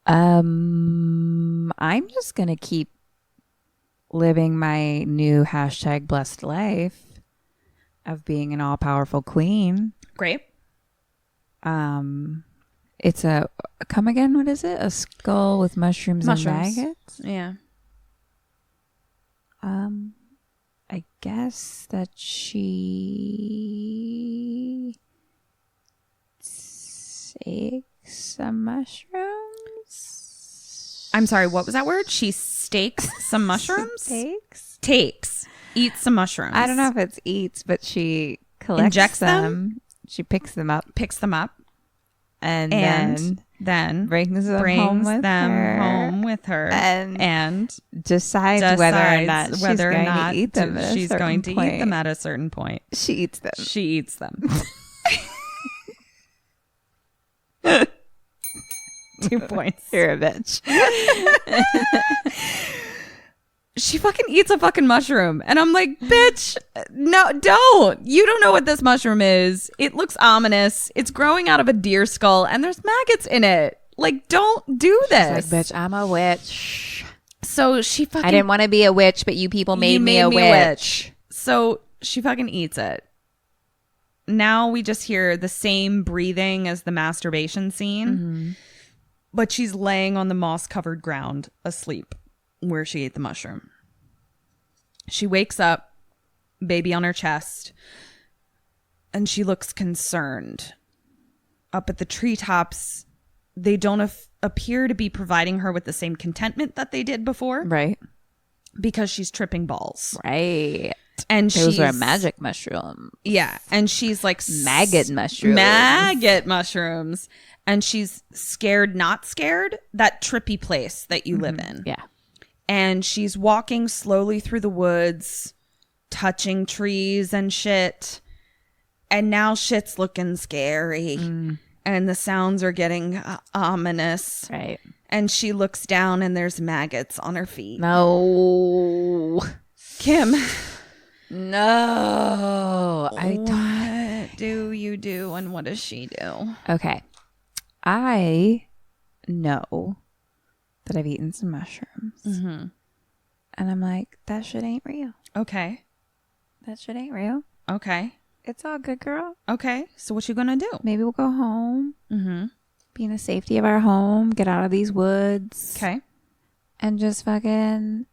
I'm just going to keep living my new #blessed life of being an all-powerful queen. Great. It's a, come again, what is it? A skull with mushrooms. And maggots? Yeah. I guess that she takes some mushrooms. I'm sorry, what was that word? She stakes some mushrooms? Takes. Eats some mushrooms. I don't know if it's eats, but she collects Injects them. She picks them up. And then brings them home with her and decides whether or not she's going to eat them at a certain point. She eats them. 2 points. You're a bitch. She fucking eats a fucking mushroom. And I'm like, bitch, no, don't. You don't know what this mushroom is. It looks ominous. It's growing out of a deer skull and there's maggots in it. Like, don't do this. She's like, bitch, I'm a witch. So she fucking... I didn't want to be a witch, but you people made me a witch. So she fucking eats it. Now we just hear the same breathing as the masturbation scene. Mm-hmm. But she's laying on the moss-covered ground asleep where she ate the mushroom. She wakes up, baby on her chest, and she looks concerned. Up at the treetops, they don't appear to be providing her with the same contentment that they did before. Right. Because she's tripping balls. Right. And those are magic mushrooms. Yeah. And she's like... Maggot mushrooms. And she's scared, not scared. That trippy place that you live in. Yeah. And she's walking slowly through the woods, touching trees and shit. And now shit's looking scary. And the sounds are getting ominous. Right. And she looks down and there's maggots on her feet. No. Kim. No. What do you do and what does she do? Okay. I know that I've eaten some mushrooms. Mm-hmm. And I'm like, that shit ain't real. Okay. That shit ain't real. Okay. It's all good, girl. Okay. So what you gonna do? Maybe we'll go home. Mm-hmm. Be in the safety of our home. Get out of these woods. Okay. And just fucking,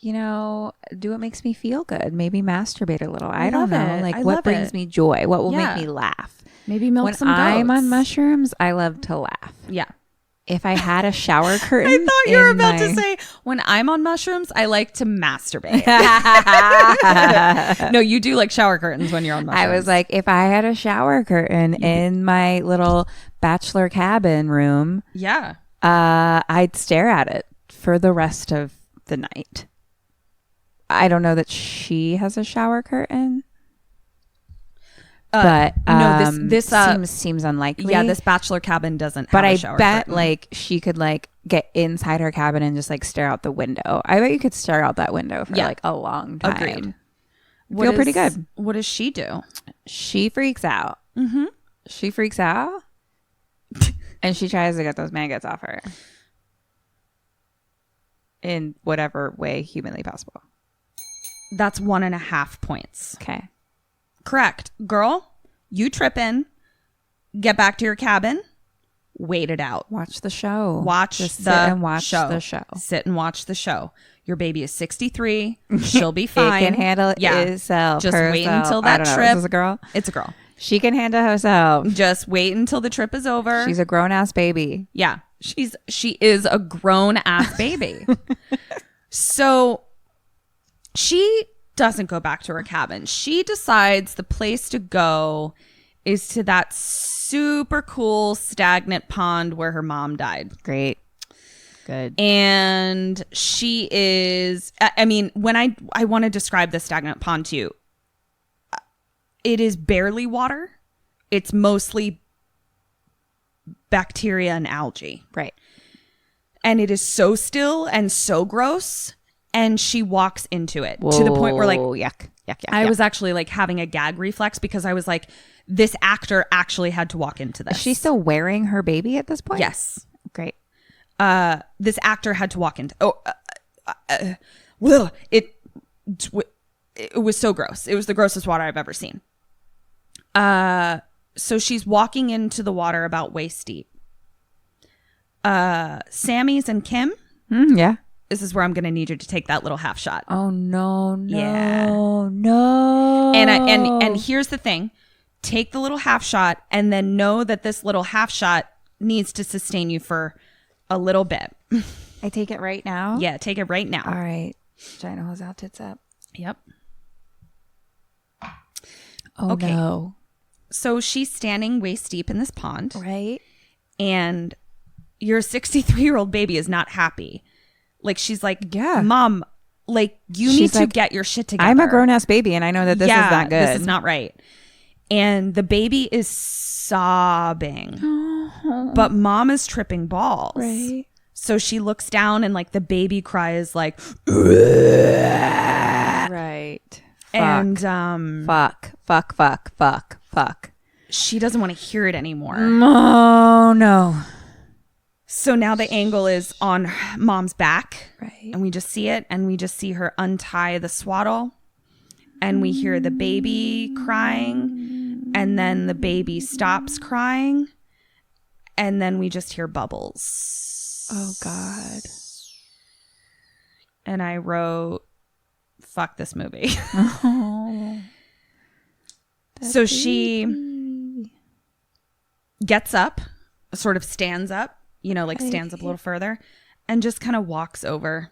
do what makes me feel good. Maybe masturbate a little. I don't know. Like, what brings me joy? What will make me laugh? Maybe milk some goats. When I'm on mushrooms, I love to laugh. Yeah. If I had a shower curtain. I thought you were about to say, when I'm on mushrooms, I like to masturbate. No, you do like shower curtains when you're on mushrooms. I was like, if I had a shower curtain in my little bachelor cabin room, I'd stare at it for the rest of the night. I don't know that she has a shower curtain. But no, this seems unlikely. Yeah, this bachelor cabin doesn't have a shower bet curtain. Like she could like get inside her cabin and just like stare out the window. I bet you could stare out that window for like a long time. Agreed. Feel pretty good. What does she do? She freaks out. Mm-hmm. She freaks out and she tries to get those maggots off her in whatever way humanly possible. That's 1.5 points. Okay. Correct. Girl, you tripping. Get back to your cabin. Wait it out. Watch the show. Sit and watch the show. Your baby is 63. She'll be fine. It can handle itself. Just wait until that trip. Is this a girl? It's a girl. She can handle herself. Just wait until the trip is over. She's a grown-ass baby. Yeah. She is a grown-ass baby. So she doesn't go back to her cabin. She decides the place to go is to that super cool stagnant pond where her mom died. Great. Good. And she is, when I want to describe the stagnant pond to you, it is barely water. It's mostly bacteria and algae. Right. And it is so still and so gross. And she walks into it to the point where like, yuck. I was actually like having a gag reflex because I was like, this actor actually had to walk into this. Is she still wearing her baby at this point? Yes. Great. This actor had to walk into. It was so gross. It was the grossest water I've ever seen. So she's walking into the water about waist deep. Sammy's and Kim. Yeah. this is where I'm going to need you to take that little half shot. Oh, no. And here's the thing. Take the little half shot and then know that this little half shot needs to sustain you for a little bit. I take it right now? Yeah, take it right now. All right. Vagina hose out, tits up. Yep. Oh, okay. No. So she's standing waist deep in this pond. Right. And your 63-year-old baby is not happy. Like, she's like, yeah, Mom, like, you need to get your shit together. I'm a grown-ass baby, and I know that this is not good. This is not right. And the baby is sobbing. But Mom is tripping balls. Right. So she looks down, and, like, the baby cry is like, right. And fuck. She doesn't want to hear it anymore. Oh, no. So now the angle is on Mom's back. Right. And we just see it, and we just see her untie the swaddle. And we hear the baby crying. And then the baby stops crying. And then we just hear bubbles. Oh, God. And I wrote, fuck this movie. Oh, so she gets up, sort of stands up, you know, like stands up a little further, and just kind of walks over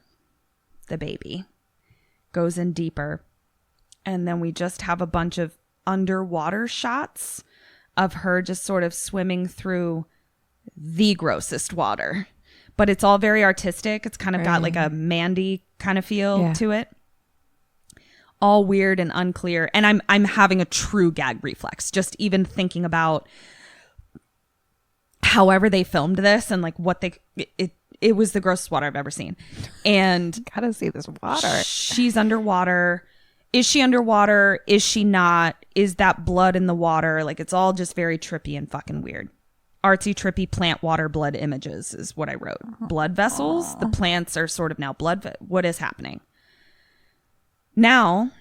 the baby, goes in deeper. And then we just have a bunch of underwater shots of her just sort of swimming through the grossest water. But it's all very artistic. It's kind of got like a Mandy kind of feel to it. All weird and unclear. And I'm having a true gag reflex. Just even thinking about however they filmed this and like what it was the grossest water I've ever seen. And gotta see this water. She's underwater. Is she underwater? Is she not? Is that blood in the water? Like, it's all just very trippy and fucking weird. Artsy, trippy plant water blood images is what I wrote. Blood vessels. The plants are sort of now blood. What is happening? Now,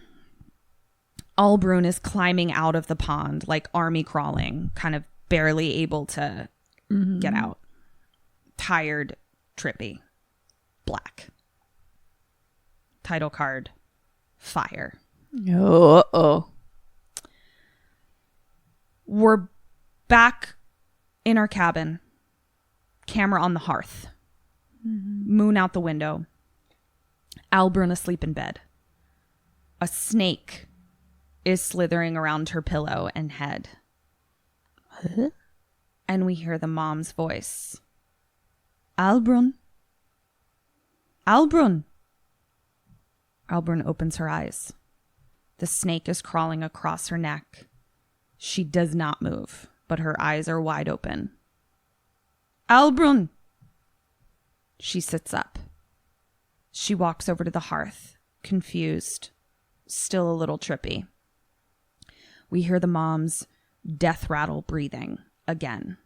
Albrun is climbing out of the pond, like army crawling, kind of barely able to get out. Tired, trippy, black. Title card, fire. Uh-oh. We're back in our cabin. Camera on the hearth. Moon out the window. Albrun asleep in bed. A snake is slithering around her pillow and head. Huh? And we hear the mom's voice. Albrun. Albrun. Albrun opens her eyes. The snake is crawling across her neck. She does not move, but her eyes are wide open. Albrun. She sits up. She walks over to the hearth, confused, still a little trippy. We hear the mom's death rattle breathing again.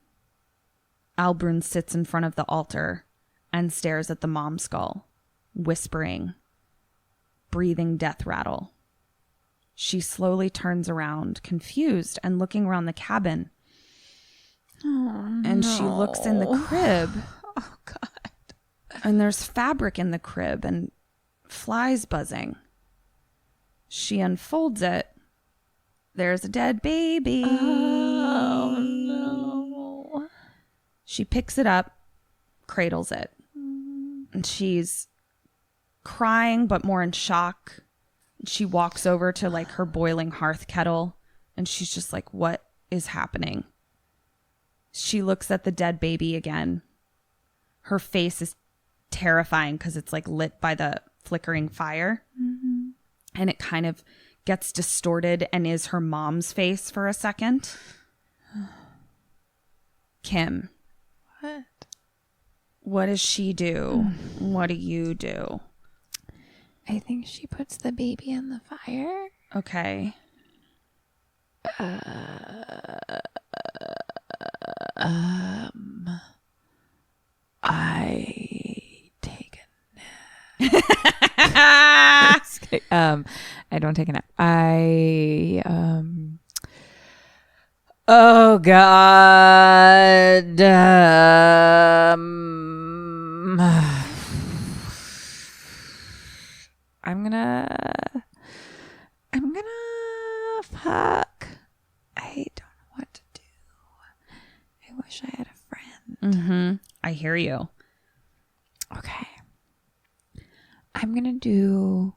Albrun sits in front of the altar and stares at the mom's skull, whispering, breathing death rattle. She slowly turns around, confused, and looking around the cabin. Oh, and she looks in the crib. Oh, God. And there's fabric in the crib and flies buzzing. She unfolds it. There's a dead baby. Oh, no. She picks it up, cradles it. And she's crying, but more in shock. She walks over to like her boiling hearth kettle. And she's just like, what is happening? She looks at the dead baby again. Her face is terrifying because it's like lit by the flickering fire. And it kind of gets distorted and is her mom's face for a second. Kim. What? What does she do? What do you do? I think she puts the baby in the fire. Okay. I take a nap. I don't take a nap. Oh God. I'm gonna fuck. I don't know what to do. I wish I had a friend. Mm-hmm. I hear you. Okay. I'm gonna do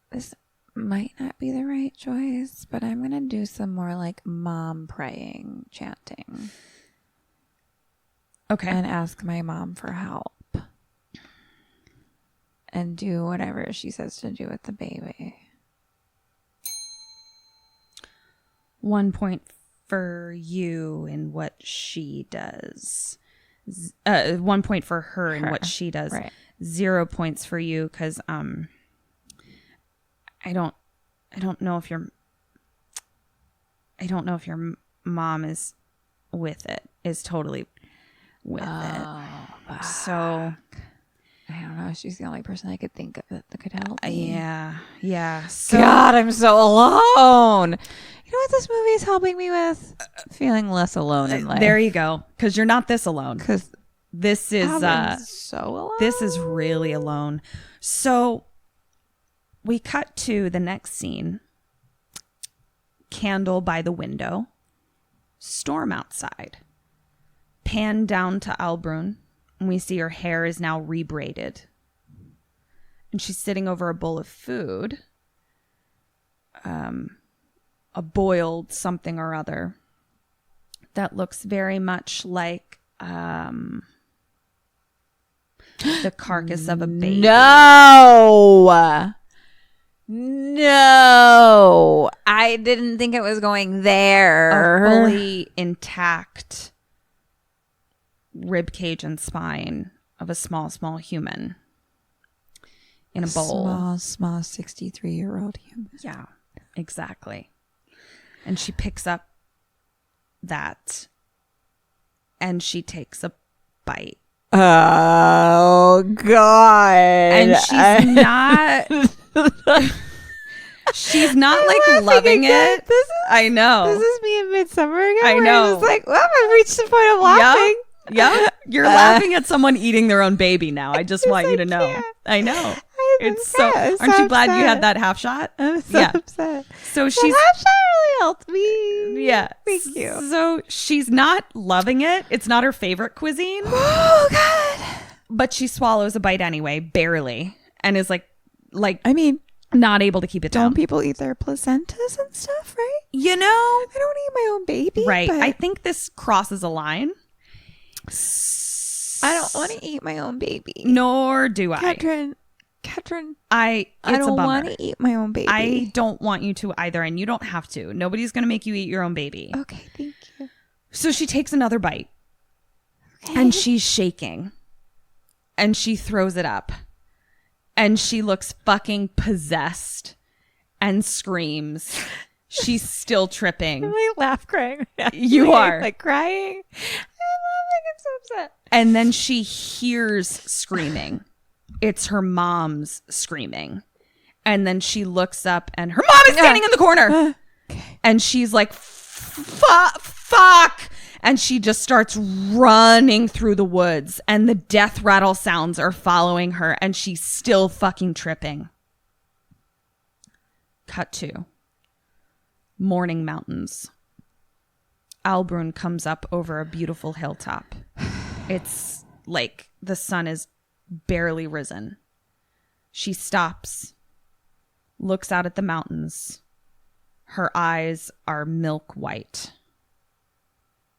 this. Might not be the right choice, but I'm gonna do some more like mom praying, chanting. Okay. And ask my mom for help. And do whatever she says to do with the baby. 1 point for you in what she does. 1 point for her in what she does. Right. 0 points for you because I don't know if your mom is with it. Is totally with it. So I don't know. She's the only person I could think of that could help me. Yeah. So, God, I'm so alone. You know what this movie is helping me with? Feeling less alone in life. there you go. Because you're not this alone. Because this is so alone. This is really alone. So we cut to the next scene. Candle by the window. Storm outside. Pan down to Albrun. And we see her hair is now rebraided. And she's sitting over a bowl of food. A boiled something or other. That looks very much like the carcass of a baby. No, I didn't think it was going there. A fully intact rib cage and spine of a small human in a bowl. Small 63-year-old human. Yeah, exactly. And she picks up that and she takes a bite. Oh, God. And she's not like loving it. I know. This is me in Midsummer again. I know. I'm just like, well, I've reached the point of laughing. Yep. You're laughing at someone eating their own baby now. I just want you to know. Can't. I know. It's So aren't you glad you had that half shot? I'm so upset. So That she's half shot really helped me. yeah. Thank you. So she's not loving it. It's not her favorite cuisine. Oh, God. But she swallows a bite anyway, barely, and is like I mean, not able to keep it down. don't people eat their placentas and stuff, right? You know, I don't eat my own baby. right? But I think this crosses a line. I don't want to eat my own baby. Nor do I. Ketryn, I don't want to eat my own baby. I don't want you to either, and you don't have to. Nobody's going to make you eat your own baby. Okay, thank you. So she takes another bite, and she's shaking, and she throws it up, and she looks fucking possessed and screams. She's still tripping. I'm like laugh crying. You are. Like crying. I'm laughing. I'm so upset. And then she hears screaming. It's her mom's screaming. And then she looks up and her mom is standing in the corner. Okay. And she's like, fuck. And she just starts running through the woods. And the death rattle sounds are following her. And she's still fucking tripping. Cut to Morning Mountains. Albrun comes up over a beautiful hilltop. It's like the sun is barely risen. She stops, looks out at the mountains. Her eyes are milk white.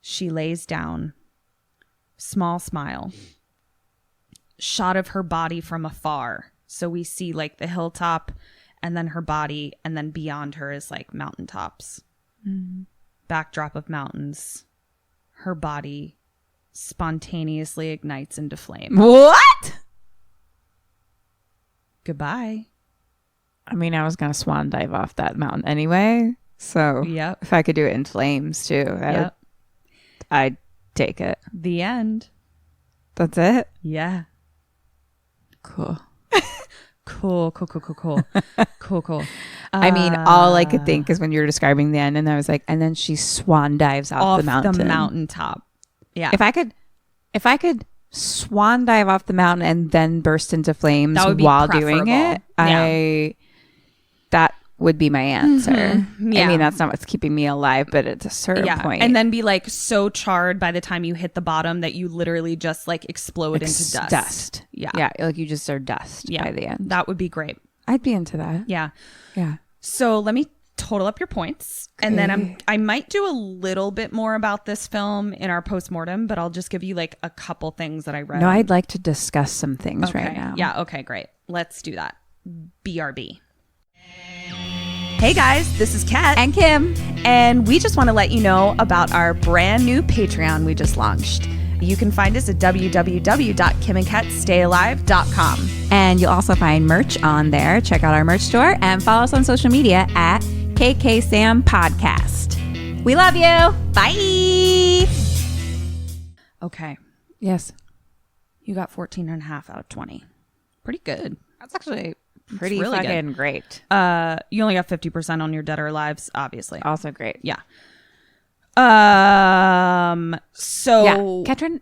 She lays down, small smile. Shot of her body from afar. So we see like the hilltop and then her body, and then beyond her is like mountaintops. Mm-hmm. Backdrop of mountains. Her body spontaneously ignites into flame. What? Goodbye. I mean, I was going to swan dive off that mountain anyway. So yep. If I could do it in flames too, I'd take it. The end. That's it? Yeah. Cool. Cool. I mean, all I could think is when you were describing the end, and I was like, and then she swan dives off the mountain. The mountaintop. Yeah. If I could swan dive off the mountain and then burst into flames while doing it, that would be my answer. Mm-hmm. Yeah. I mean, that's not what's keeping me alive, but at a certain point. And then be like so charred by the time you hit the bottom that you literally just like explode into dust. Yeah. Yeah. Like you just are dust by the end. That would be great. I'd be into that. Yeah. Yeah. So let me total up your points. Okay. And then I might do a little bit more about this film in our postmortem, but I'll just give you like a couple things that I read. No, I'd like to discuss some things right now. Yeah. Okay, great. Let's do that. BRB. Hey guys, this is Kat and Kim, and we just want to let you know about our brand new Patreon we just launched. You can find us at www.kimandkatstayalive.com. And you'll also find merch on there. Check out our merch store and follow us on social media at kksampodcast. We love you. Bye. Okay. Yes. You got 14.5 out of 20. Pretty good. That's actually pretty really fucking good. Great. You only got 50% on your Dead or Alives, obviously. Also great. Yeah. So yeah. Ketryn,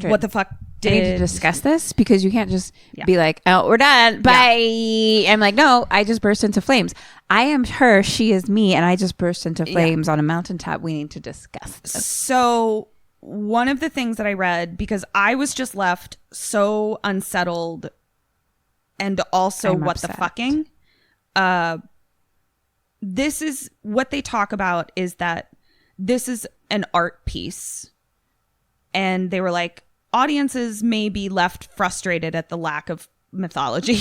what the fuck I need to discuss this because you can't just be like, oh, we're done. Bye. Yeah. I'm like, no, I just burst into flames. I am her, she is me, and I just burst into flames on a mountaintop. We need to discuss this. So one of the things that I read, because I was just left so unsettled and also what the fucking, this is what they talk about is that this is an art piece. And they were like, audiences may be left frustrated at the lack of mythology.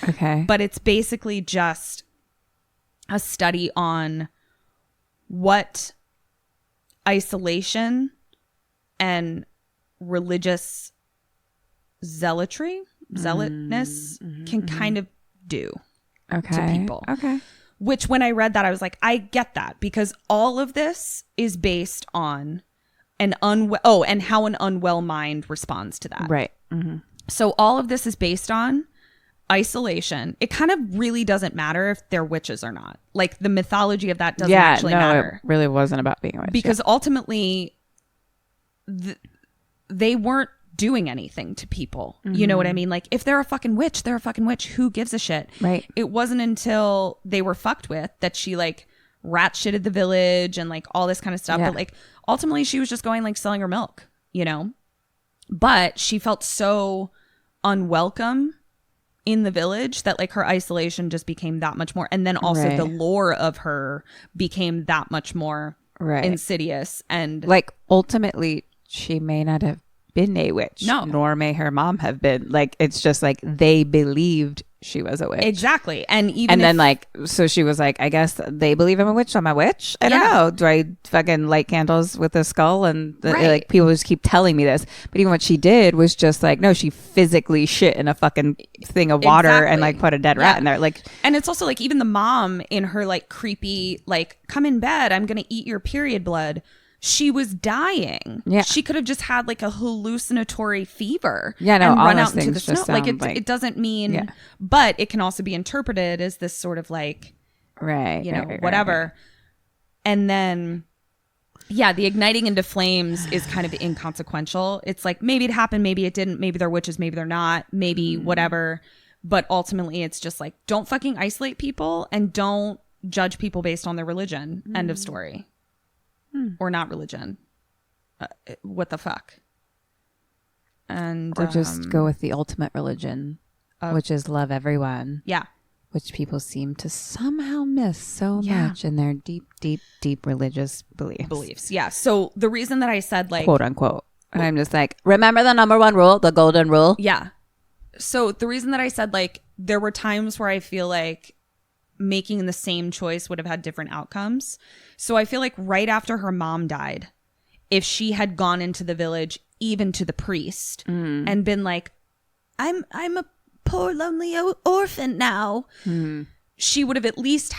Okay. But it's basically just a study on what isolation and religious zealotness can kind of do to people. Okay. Which when I read that, I was like, I get that because all of this is based on and how an unwell mind responds to that. Right. Mm-hmm. So all of this is based on isolation. It kind of really doesn't matter if they're witches or not. Like the mythology of that doesn't actually matter. It really wasn't about being a witch. Because ultimately, they weren't doing anything to people. Mm-hmm. You know what I mean? Like if they're a fucking witch, they're a fucking witch. Who gives a shit? Right. It wasn't until they were fucked with that she like rat shitted the village and like all this kind of stuff. Yeah. But like ultimately she was just going like selling her milk, you know? But she felt so unwelcome in the village that like her isolation just became that much more. And then also the lore of her became that much more insidious. And like ultimately she may not have been a witch. No. Nor may her mom have been. Like it's just like they believed she was a witch. Exactly. And then like so she was like, I guess they believe I'm a witch, so I'm a witch. I don't know. Do I fucking light candles with a skull? And like people just keep telling me this. But even what she did was just like, no, she physically shit in a fucking thing of water and like put a dead rat in there. Like, and it's also like even the mom in her like creepy like come in bed, I'm gonna eat your period blood. She was dying. Yeah. She could have just had like a hallucinatory fever. Yeah, no, and all run those out into the things snow. Like it doesn't mean, but it can also be interpreted as this sort of like, whatever. And then, the igniting into flames is kind of inconsequential. It's like maybe it happened, maybe it didn't, maybe they're witches, maybe they're not, maybe whatever. But ultimately, it's just like don't fucking isolate people and don't judge people based on their religion. End of story. Or not religion. What the fuck? And or just go with the ultimate religion, which is love everyone. Yeah. Which people seem to somehow miss so much in their deep, deep, deep religious beliefs. Yeah. So the reason that I said like quote unquote, and I'm just like, remember the number one rule, the golden rule. Yeah. So the reason that I said like there were times where I feel like making the same choice would have had different outcomes. So I feel like right after her mom died, if she had gone into the village, even to the priest, and been like, I'm a poor lonely orphan now, she would have at least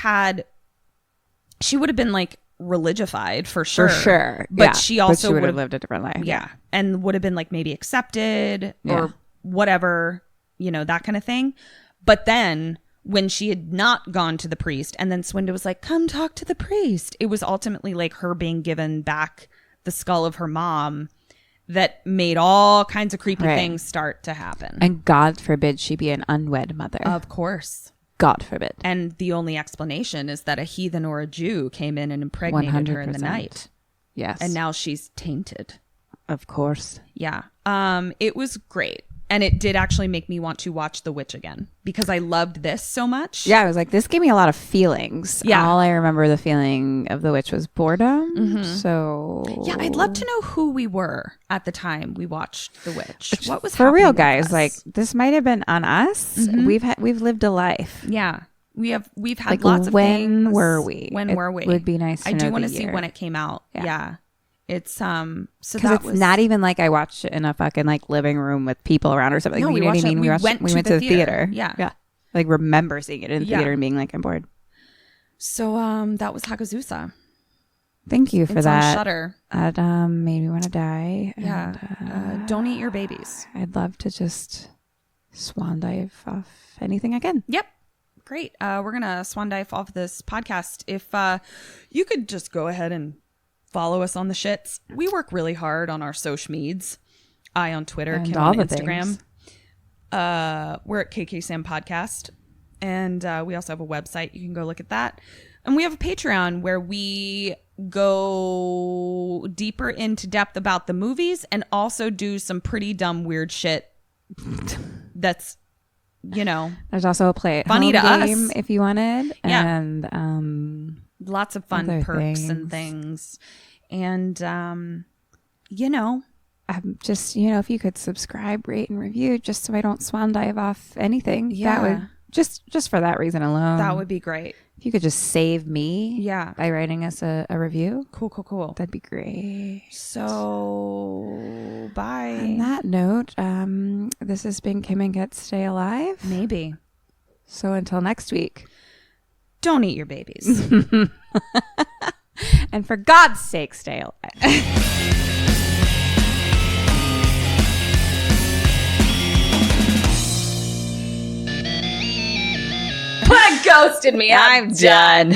she would have been like religified for sure. For sure. But she also would have lived a different life. Yeah. And would have been like maybe accepted or whatever, that kind of thing. But then when she had not gone to the priest and then Swinda was like, come talk to the priest. It was ultimately like her being given back the skull of her mom that made all kinds of creepy things start to happen. And God forbid she be an unwed mother. Of course. God forbid. And the only explanation is that a heathen or a Jew came in and impregnated 100%. Her in the night. Yes. And now she's tainted. Of course. Yeah. It was great. And it did actually make me want to watch The Witch again because I loved this so much. Yeah, I was like, this gave me a lot of feelings. Yeah. All I remember the feeling of The Witch was boredom. Mm-hmm. So yeah, I'd love to know who we were at the time we watched The Witch. What was for real, guys? Like, this might have been on us. Mm-hmm. We've lived a life. Yeah, we've had like, lots of things. When were we? When were we? It would be nice to know. I do want to see when it came out. Yeah. It's so because it's not even like I watched it in a fucking like living room with people around or something. No, we went to the theater. Yeah. Like remember seeing it in the theater and being like, I'm bored. So that was Hagazussa. Thank you for that. It's on Shudder. That made me want to die. Yeah. And, don't eat your babies. I'd love to just swan dive off anything again. Yep. Great. We're gonna swan dive off this podcast. If you could just go ahead and follow us on the shits. We work really hard on our social meds. I on Twitter, and Kim on Instagram. We're at kksampodcast. And we also have a website. You can go look at that. And we have a Patreon where we go deeper into depth about the movies and also do some pretty dumb, weird shit that's, There's also a play at funny home to game us if you wanted. Yeah. And lots of fun perks and things. And, just, if you could subscribe, rate, and review just so I don't swan dive off anything. Yeah. That would just for that reason alone. That would be great. If you could just save me. Yeah. By writing us a review. Cool. That'd be great. So, bye. On that note, this has been Kim and Get Stay Alive. Maybe. So until next week. Don't eat your babies. And for God's sake, stay alive. Ghosted me. I'm done.